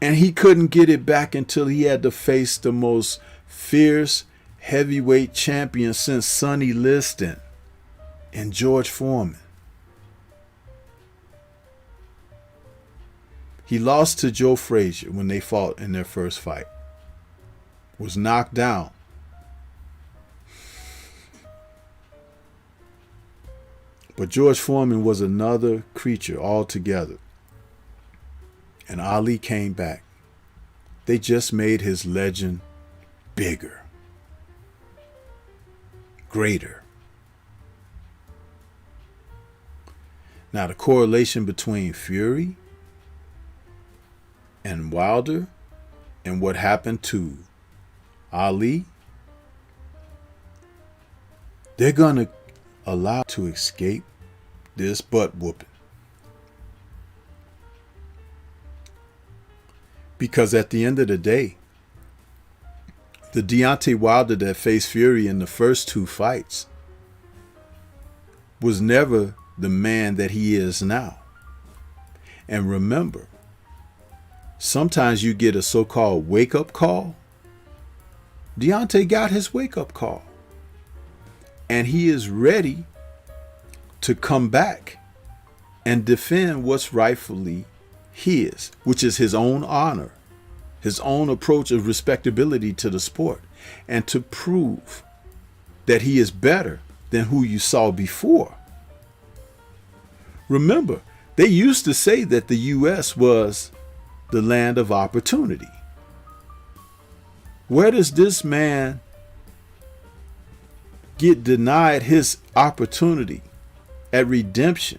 And he couldn't get it back until he had to face the most fierce heavyweight champion since Sonny Liston and George Foreman. He lost to Joe Frazier when they fought in their first fight. Was knocked down. But George Foreman was another creature altogether. And Ali came back. They just made his legend bigger, greater. Now, the correlation between Fury and Wilder and what happened to Ali, they're going to allow to escape this butt whooping. Because at the end of the day, the Deontay Wilder that faced Fury in the first two fights was never the man that he is now. And remember, sometimes you get a so-called wake-up call. Deontay got his wake-up call. And he is ready to come back and defend what's rightfully his, which is his own honor, his own approach of respectability to the sport, and to prove that he is better than who you saw before. Remember, they used to say that the U.S. was the land of opportunity. Where does this man get denied his opportunity at redemption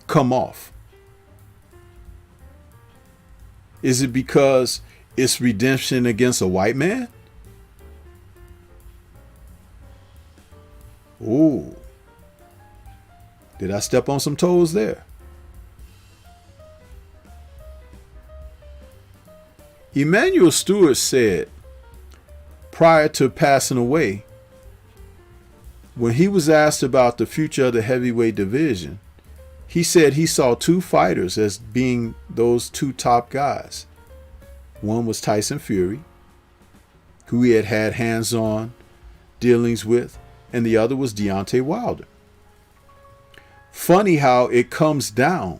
come off? Is it because it's redemption against a white man? Ooh. Did I step on some toes there? Emanuel Stewart said prior to passing away, when he was asked about the future of the heavyweight division, he said he saw two fighters as being those two top guys. One was Tyson Fury, who he had had hands-on dealings with, and the other was Deontay Wilder. Funny how it comes down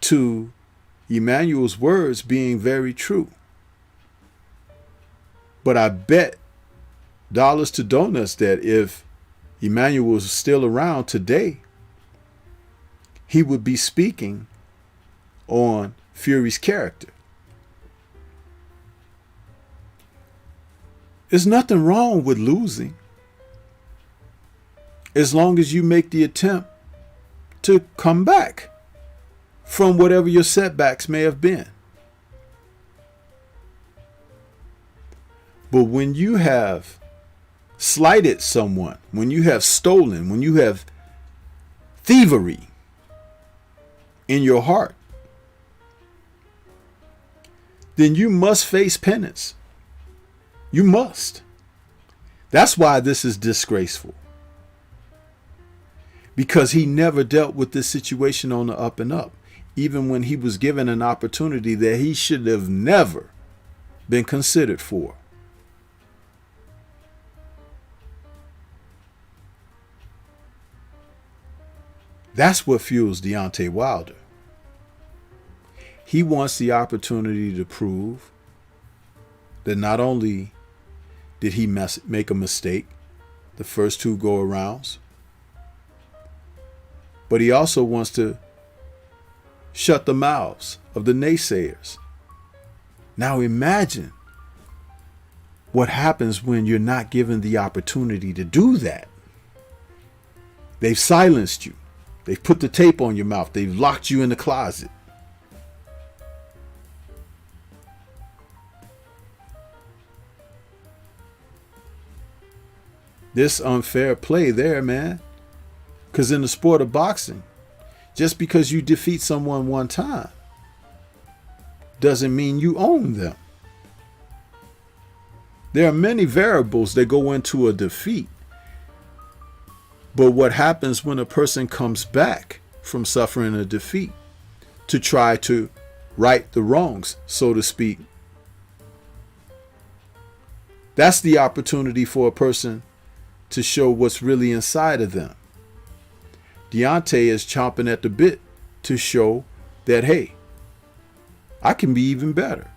to Emmanuel's words being very true. But I bet dollars to donuts that if Emmanuel was still around today, he would be speaking on Fury's character. There's nothing wrong with losing, as long as you make the attempt to come back from whatever your setbacks may have been. But when you have slighted someone, when you have stolen, when you have thievery in your heart, then you must face penance. You must. That's why this is disgraceful. Because he never dealt with this situation on the up and up, even when he was given an opportunity that he should have never been considered for. That's what fuels Deontay Wilder. He wants the opportunity to prove that not only did he make a mistake the first two go-arounds, but he also wants to shut the mouths of the naysayers. Now imagine what happens when you're not given the opportunity to do that. They've silenced you. They've put the tape on your mouth. They've locked you in the closet. This unfair play there, man. Because in the sport of boxing, just because you defeat someone one time doesn't mean you own them. There are many variables that go into a defeat. But what happens when a person comes back from suffering a defeat to try to right the wrongs, so to speak? That's the opportunity for a person to show what's really inside of them. Deontay is chomping at the bit to show that, hey, I can be even better.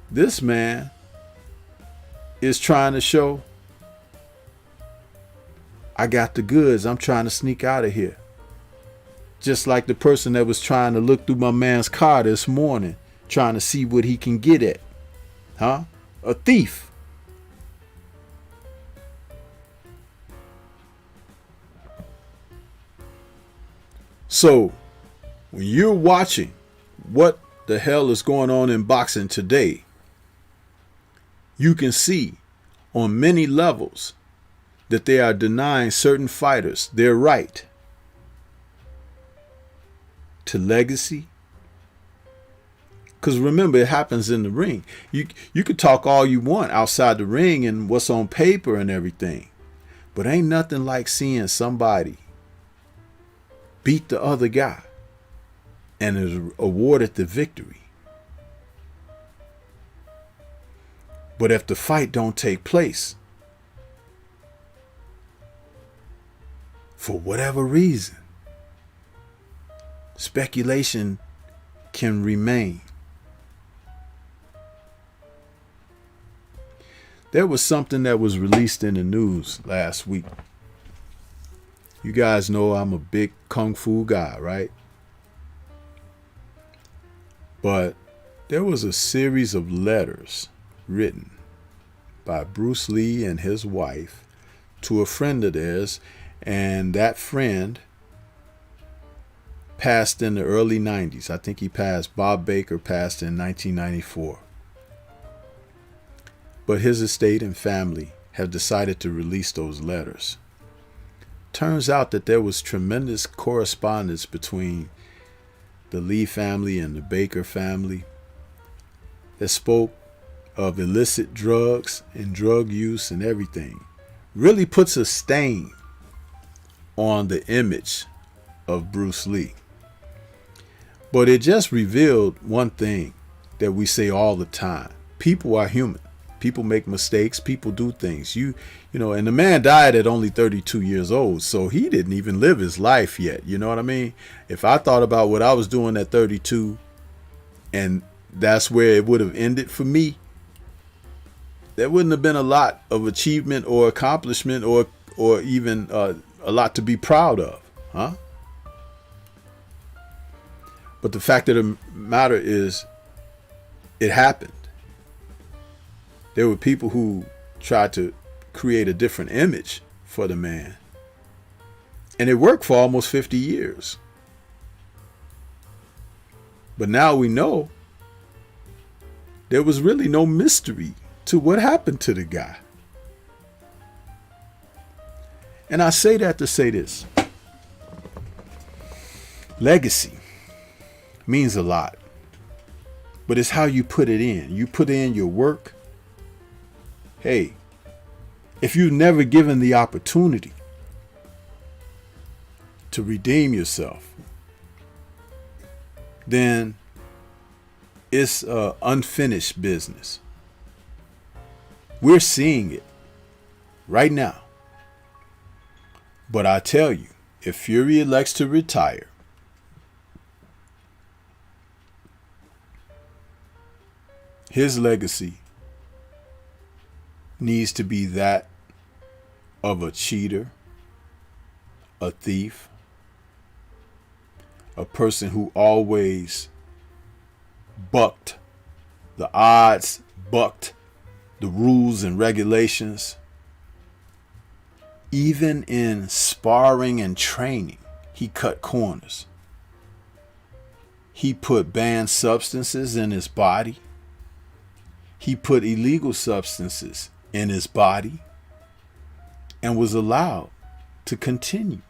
This man is trying to show, I got the goods. I'm trying to sneak out of here. Just like the person that was trying to look through my man's car this morning, trying to see what he can get at. Huh? A thief. So, when you're watching what the hell is going on in boxing today, you can see on many levels that they are denying certain fighters their right to legacy. Because remember, it happens in the ring. You could talk all you want outside the ring and what's on paper and everything, but ain't nothing like seeing somebody beat the other guy and is awarded the victory. But if the fight don't take place, for whatever reason, speculation can remain. There was something that was released in the news last week. You guys know I'm a big kung fu guy, right? But there was a series of letters written by Bruce Lee and his wife to a friend of theirs, and that friend passed in the early 90s. I think he passed. Bob Baker passed in 1994. But his estate and family have decided to release those letters. Turns out that there was tremendous correspondence between the Lee family and the Baker family that spoke of illicit drugs and drug use and everything. Really puts a stain on the image of Bruce Lee. But it just revealed one thing that we say all the time. People are human. People make mistakes. People do things. You know, and the man died at only 32 years old, so he didn't even live his life yet. You know what I mean? If I thought about what I was doing at 32, and that's where it would have ended for me, there wouldn't have been a lot of achievement or accomplishment or even a lot to be proud of, huh? But the fact of the matter is, it happened. There were people who tried to create a different image for the man. And it worked for almost 50 years. But now we know there was really no mystery to what happened to the guy. And I say that to say this. Legacy means a lot. But it's how you put it in. You put in your work. Hey, if you've never given the opportunity to redeem yourself, then it's unfinished business. We're seeing it right now. But I tell you, if Fury elects to retire, his legacy needs to be that of a cheater, a thief, a person who always bucked the odds, bucked the rules and regulations. Even in sparring and training, he cut corners. He put banned substances in his body. He put illegal substances in his body and was allowed to continue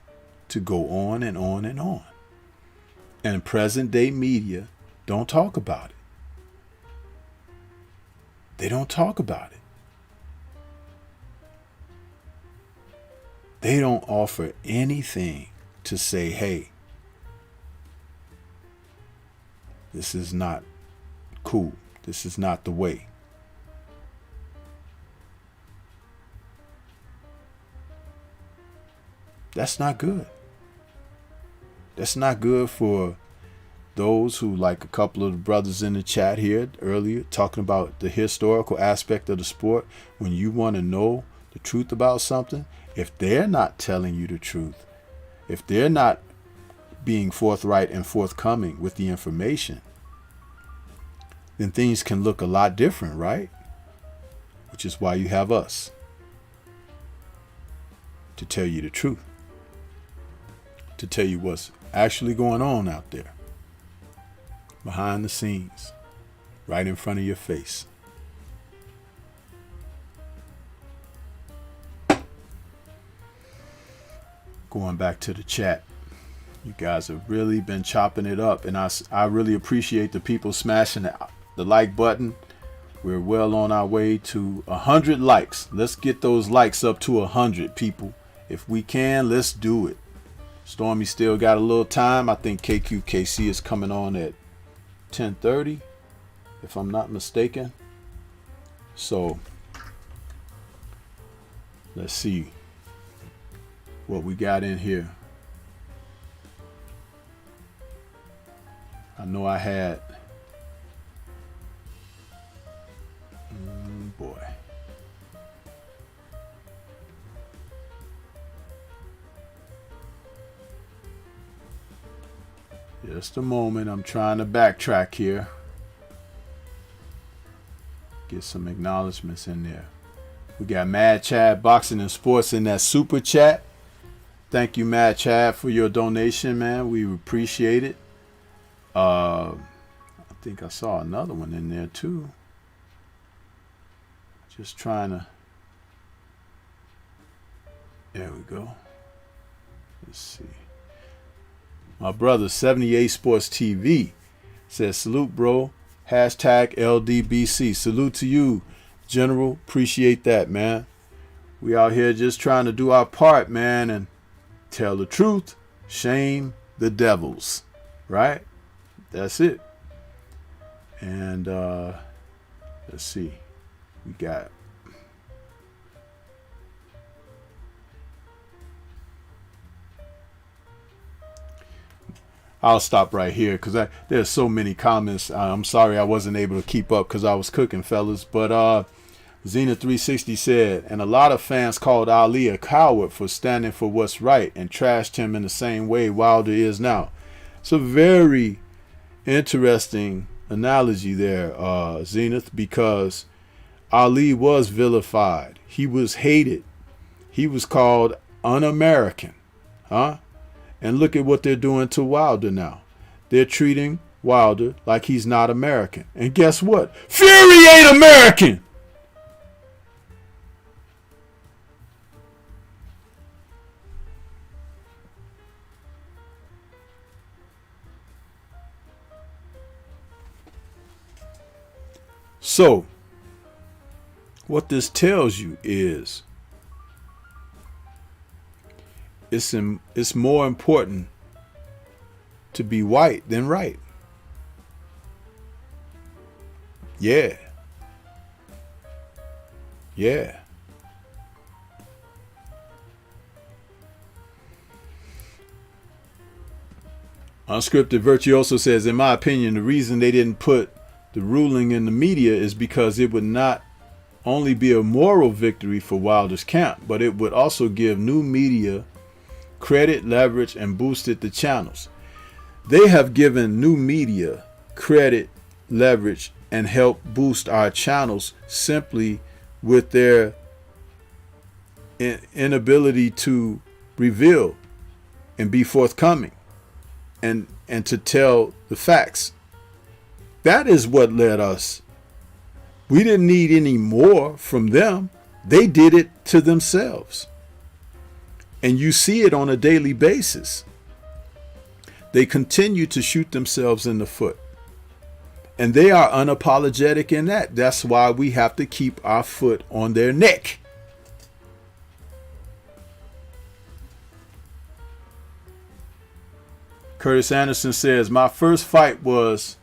to go on and on and on. And present day media don't talk about it. They don't talk about it. They don't offer anything to say, hey, this is not cool. This is not the way. That's not good. That's not good for those who, like a couple of the brothers in the chat here earlier, talking about the historical aspect of the sport. When you want to know the truth about something, if they're not telling you the truth, if they're not being forthright and forthcoming with the information, then things can look a lot different, right? Which is why you have us to tell you the truth, to tell you what's actually going on out there, behind the scenes, right in front of your face. Going back to the chat, you guys have really been chopping it up, and I really appreciate the people smashing the like button. We're well on our way to 100 likes. Let's get those likes up to 100, people. If we can, let's do it. Stormy still got a little time. I think KQKC is coming on at 10:30, if I'm not mistaken. So let's see what we got in here. I know I had. Boy. Just a moment. I'm trying to backtrack here. Get some acknowledgments in there. We got Mad Chad Boxing and Sports in that super chat. Thank you, Mad Chad, for your donation, man. We appreciate it. I think I saw another one in there too. Just trying to. There we go. Let's see. My brother 78 Sports TV says, salute, bro. Hashtag LDBC. Salute to you, General. Appreciate that, man. We out here just trying to do our part, man, and tell the truth. Shame the devils. Right? That's it. And let's see. We got. I'll stop right here because there's so many comments. I'm sorry I wasn't able to keep up because I was cooking, fellas. But Xena360 said, and a lot of fans called Ali a coward for standing for what's right and trashed him in the same way Wilder is now. It's a very interesting analogy there, Zenith, because Ali was vilified. He was hated. He was called un-American. Huh? And look at what they're doing to Wilder now. They're treating Wilder like he's not American. And guess what? Fury ain't American! So, what this tells you is it's more important to be white than right. Yeah. Yeah. Unscripted Virtuoso says, in my opinion, the reason they didn't put the ruling in the media is because it would not only be a moral victory for Wilder's camp, but it would also give new media credit, leverage, and boosted the channels. They have given new media credit, leverage, and help boost our channels simply with their inability to reveal and be forthcoming and to tell the facts. That is what led us. We didn't need any more from them. They did it to themselves. And you see it on a daily basis. They continue to shoot themselves in the foot. And they are unapologetic in that. That's why we have to keep our foot on their neck. Curtis Anderson says, my first fight was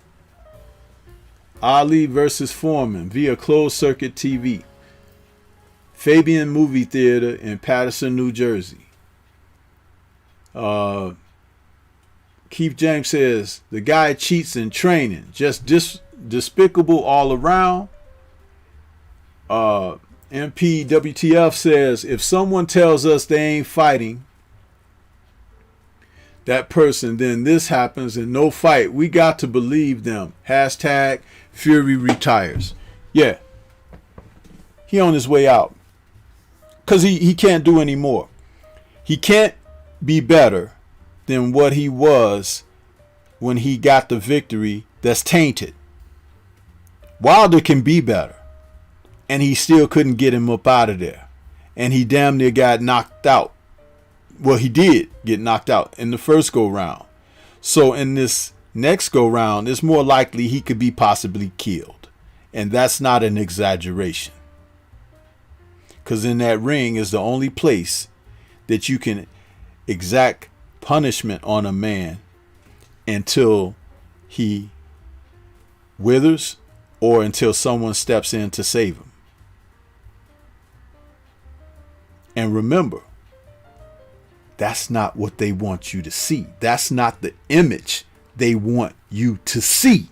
Ali versus Foreman via closed circuit TV. Fabian Movie Theater in Patterson, New Jersey. Keith James says, the guy cheats in training. Just despicable all around. MPWTF says, if someone tells us they ain't fighting that person, then this happens and no fight. We got to believe them. Hashtag Fury retires. Yeah. He on his way out. Because he can't do any more. He can't be better than what he was when he got the victory that's tainted. Wilder can be better. And he still couldn't get him up out of there. And he damn near got knocked out. Well, he did get knocked out in the first go round. So in this next go round, it's more likely he could be possibly killed. And that's not an exaggeration. Because in that ring is the only place that you can exact punishment on a man until he withers or until someone steps in to save him. And remember, That's not what they want you to see. That's not the image they want you to see.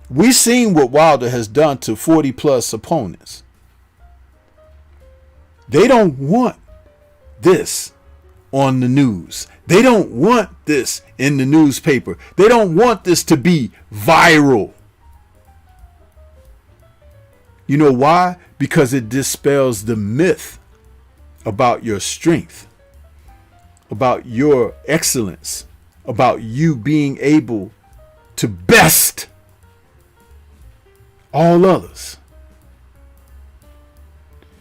We've seen what Wilder has done to 40 plus opponents. They don't want this on the news. They don't want this in the newspaper. They don't want this to be viral. You know why? Because it dispels the myth about your strength, about your excellence, about you being able to best all others.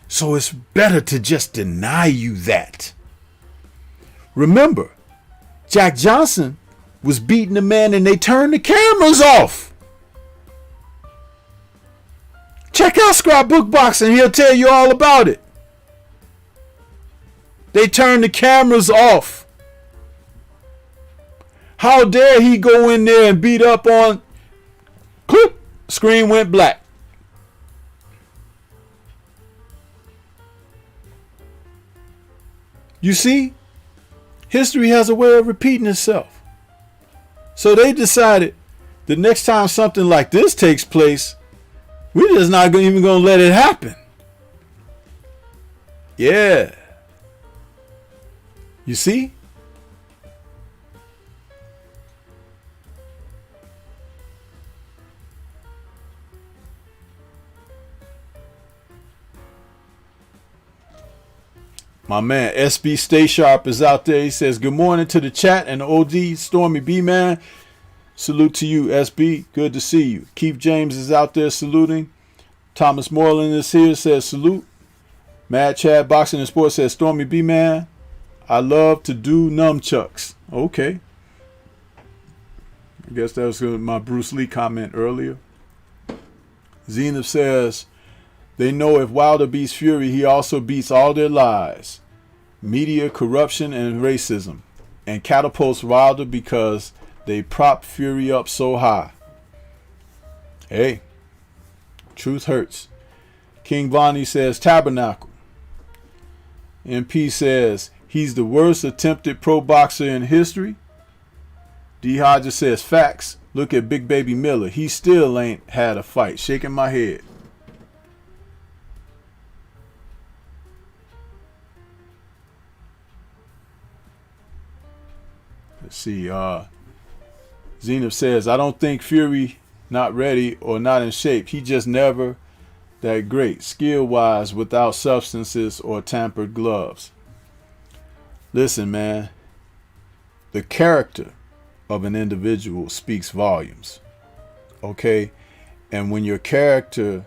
So it's better to just deny you that. Remember, Jack Johnson was beating the man and they turned the cameras off. Check out Scrapbook Boxing. He'll tell you all about it. They turned the cameras off. How dare he go in there and beat up on... Clip. Screen went black. You see? History has a way of repeating itself. So they decided the next time something like this takes place, we're just not even going to let it happen. Yeah. You see? My man SB Stay Sharp is out there. He says, good morning to the chat and the OD Stormy B, man. Salute to you, SB. Good to see you. Keith James is out there saluting. Thomas Moreland is here, says salute. Mad Chad Boxing and Sports says, Stormy B, man, I love to do nunchucks. Okay. I guess that was my Bruce Lee comment earlier. Zenith says, they know if Wilder beats Fury, he also beats all their lies, media, corruption, and racism, and catapults Wilder because they prop Fury up so high. Hey, truth hurts. King Vonnie says Tabernacle. MP says he's the worst attempted pro boxer in history. D. Hodges says facts. Look at Big Baby Miller. He still ain't had a fight. Shaking my head. Let's see. Zenith says, I don't think Fury not ready or not in shape. He just never that great skill-wise without substances or tampered gloves. Listen, man. The character of an individual speaks volumes. Okay? And when your character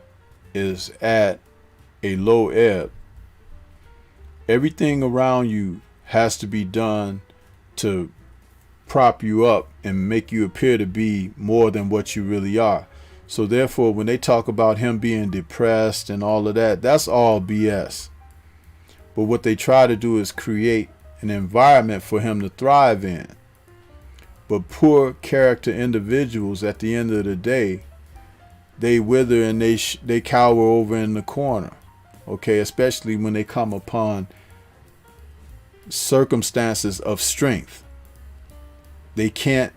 is at a low ebb, everything around you has to be done to prop you up and make you appear to be more than what you really are. So therefore, when they talk about him being depressed and all of that, that's all BS. But what they try to do is create an environment for him to thrive in. But poor character individuals, at the end of the day, they wither and they cower over in the corner. Okay, especially when they come upon circumstances of strength. They can't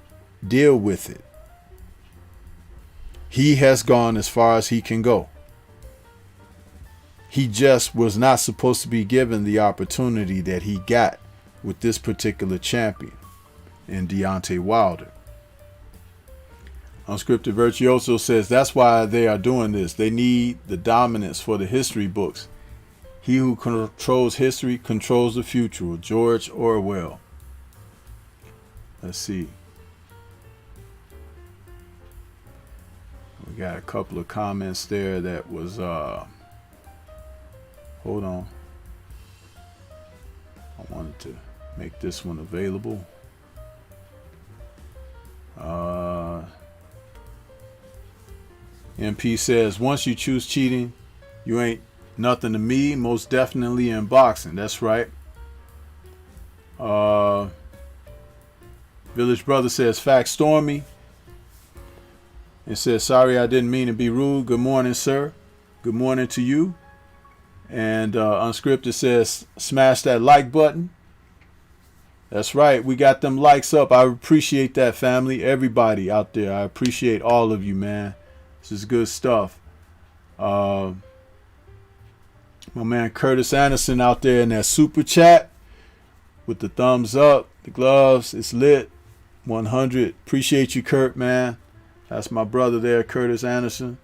deal with it. He has gone as far as he can go. He just was not supposed to be given the opportunity that he got with this particular champion in Deontay Wilder. Unscripted Virtuoso says that's why they are doing this. They need the dominance for the history books. He who controls history controls the future. George Orwell. Let's see. We got a couple of comments there that was hold on. I wanted to make this one available. MP says, once you choose cheating, you ain't nothing to me. Most definitely in boxing. That's right. Village Brother says, fact Stormy. It says, sorry, I didn't mean to be rude. Good morning, sir. Good morning to you. And Unscripted says, smash that like button. That's right. We got them likes up. I appreciate that, family. Everybody out there. I appreciate all of you, man. This is good stuff. My man Curtis Anderson out there in that super chat with the thumbs up, the gloves. It's lit. 100. Appreciate you, Kurt, man. That's my brother there, Curtis Anderson.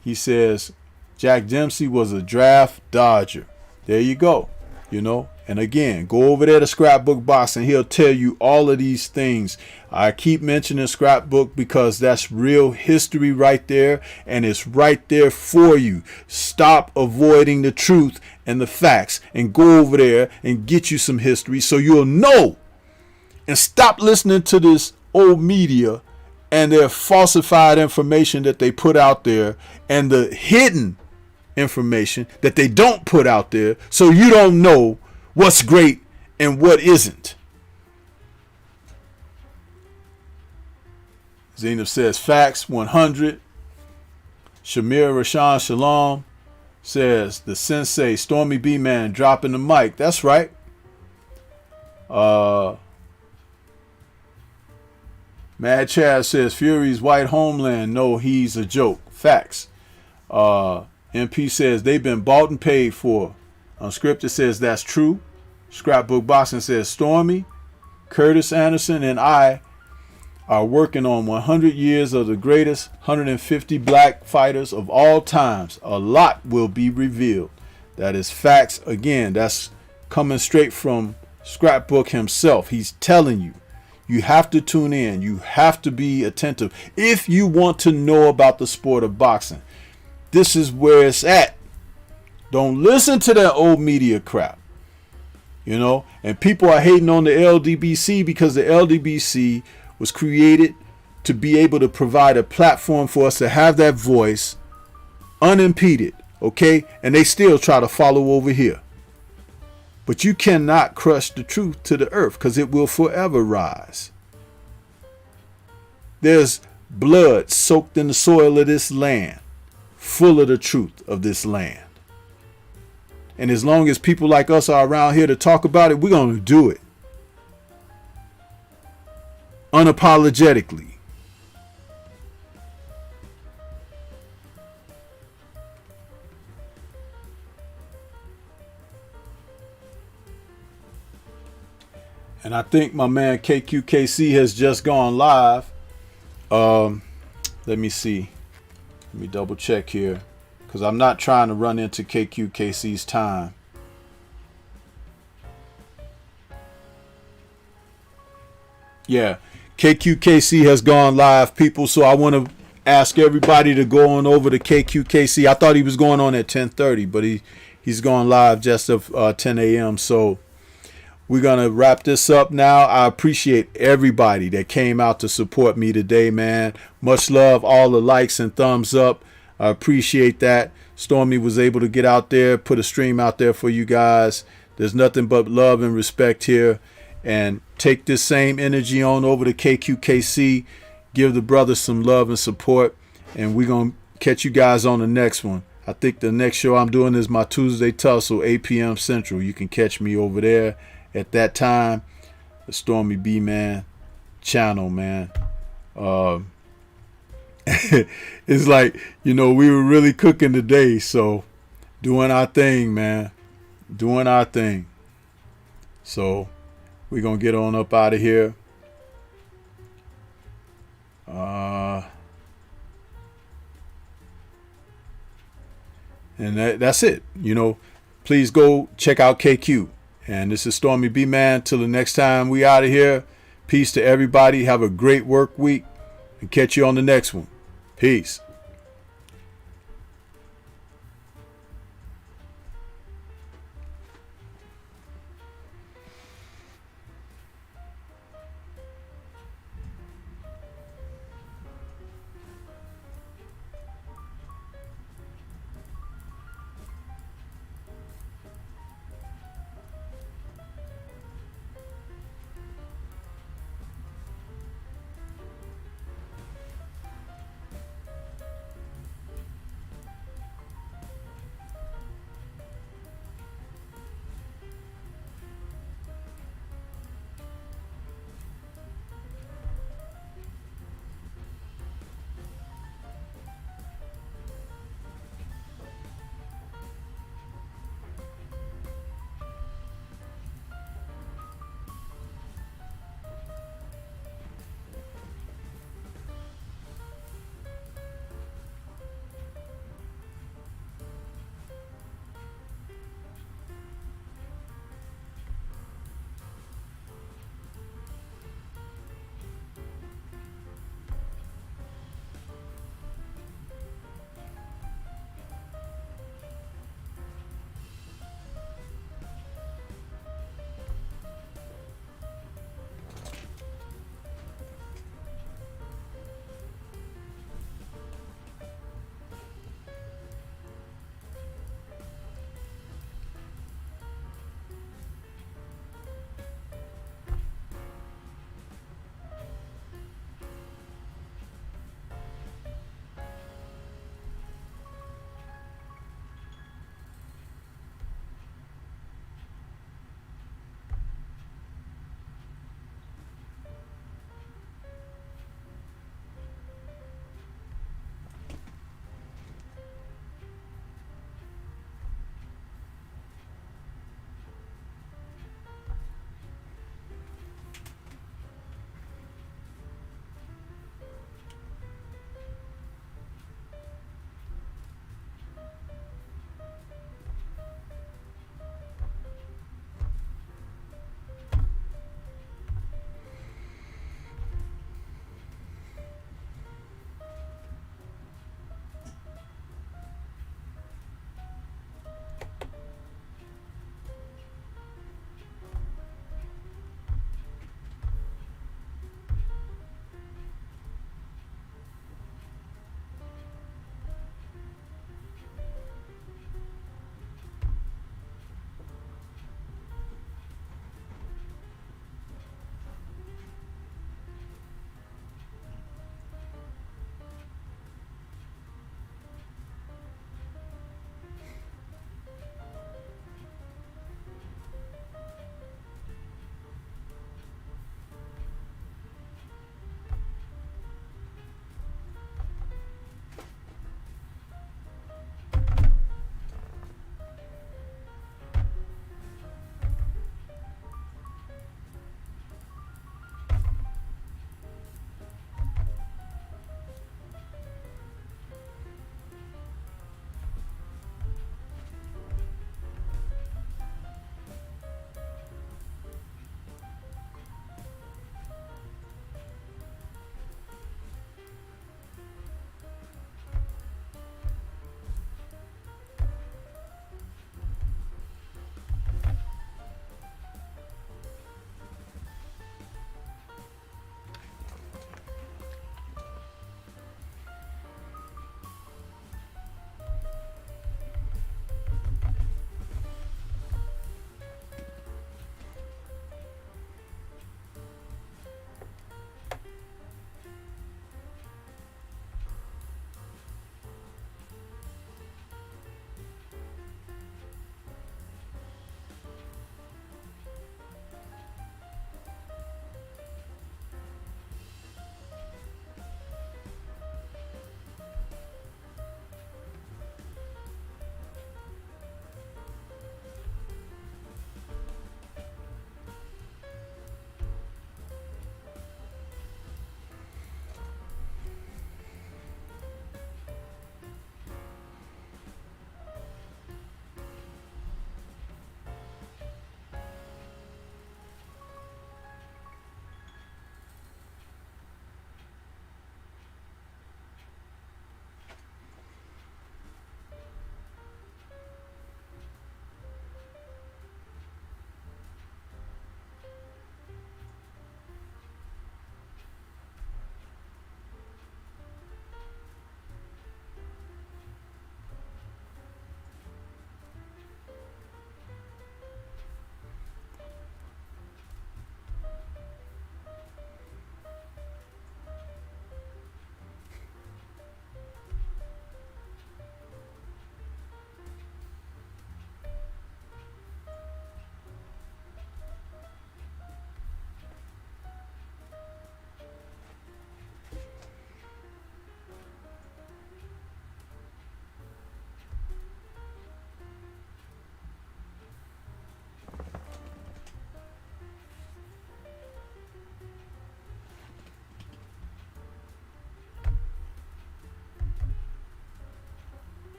He says Jack Dempsey was a draft dodger. There you go. You know, and again, go over there to Scrapbook Boxing. He'll tell you all of these things. I keep mentioning Scrapbook because that's real history right there, and it's right there for you. Stop avoiding the truth and the facts and go over there and get you some history so you'll know. And stop listening to this old media and their falsified information that they put out there and the hidden information that they don't put out there, so you don't know what's great and what isn't. Zenith says facts. 100. Shamir Rashan Shalom says the sensei Stormy B Man dropping the mic. That's right. Mad Chaz says Fury's white homeland. No, he's a joke. Facts. MP says they've been bought and paid for. Unscripted says that's true. Scrapbook Boxing says Stormy, Curtis Anderson, and I are working on 100 years of the greatest 150 black fighters of all times. A lot will be revealed. That is facts. Again, that's coming straight from Scrapbook himself. He's telling you. You have to tune in. You have to be attentive if you want to know about the sport of boxing. This is where it's at. Don't listen to that old media crap. You know, and people are hating on the LDBC because the LDBC was created to be able to provide a platform for us to have that voice unimpeded. Okay. And they still try to follow over here. But you cannot crush the truth to the earth because it will forever rise. There's blood soaked in the soil of this land, full of the truth of this land. And as long as people like us are around here to talk about it, we're going to do it. Unapologetically. And I think my man KQKC has just gone live. Let me see. Let me double check here, because I'm not trying to run into KQKC's time. Yeah, KQKC has gone live, people. So I want to ask everybody to go on over to KQKC. I thought he was going on at 10:30, but he's gone live just of 10 a.m. So we're going to wrap this up now. I appreciate everybody that came out to support me today, man. Much love, all the likes and thumbs up. I appreciate that. Stormy was able to get out there, put a stream out there for you guys. There's nothing but love and respect here. And take this same energy on over to KQKC. Give the brothers some love and support. And we're going to catch you guys on the next one. I think the next show I'm doing is my Tuesday Tussle, 8 p.m. Central. You can catch me over there at that time. The Stormy B Man channel, man. It's like, you know, we were really cooking today. So doing our thing, man. Doing our thing. So we're going to get on up out of here. And that's it. You know, please go check out KQ. And this is Stormy B Man. Till the next time we out of here. Peace to everybody. Have a great work week. And catch you on the next one. Peace.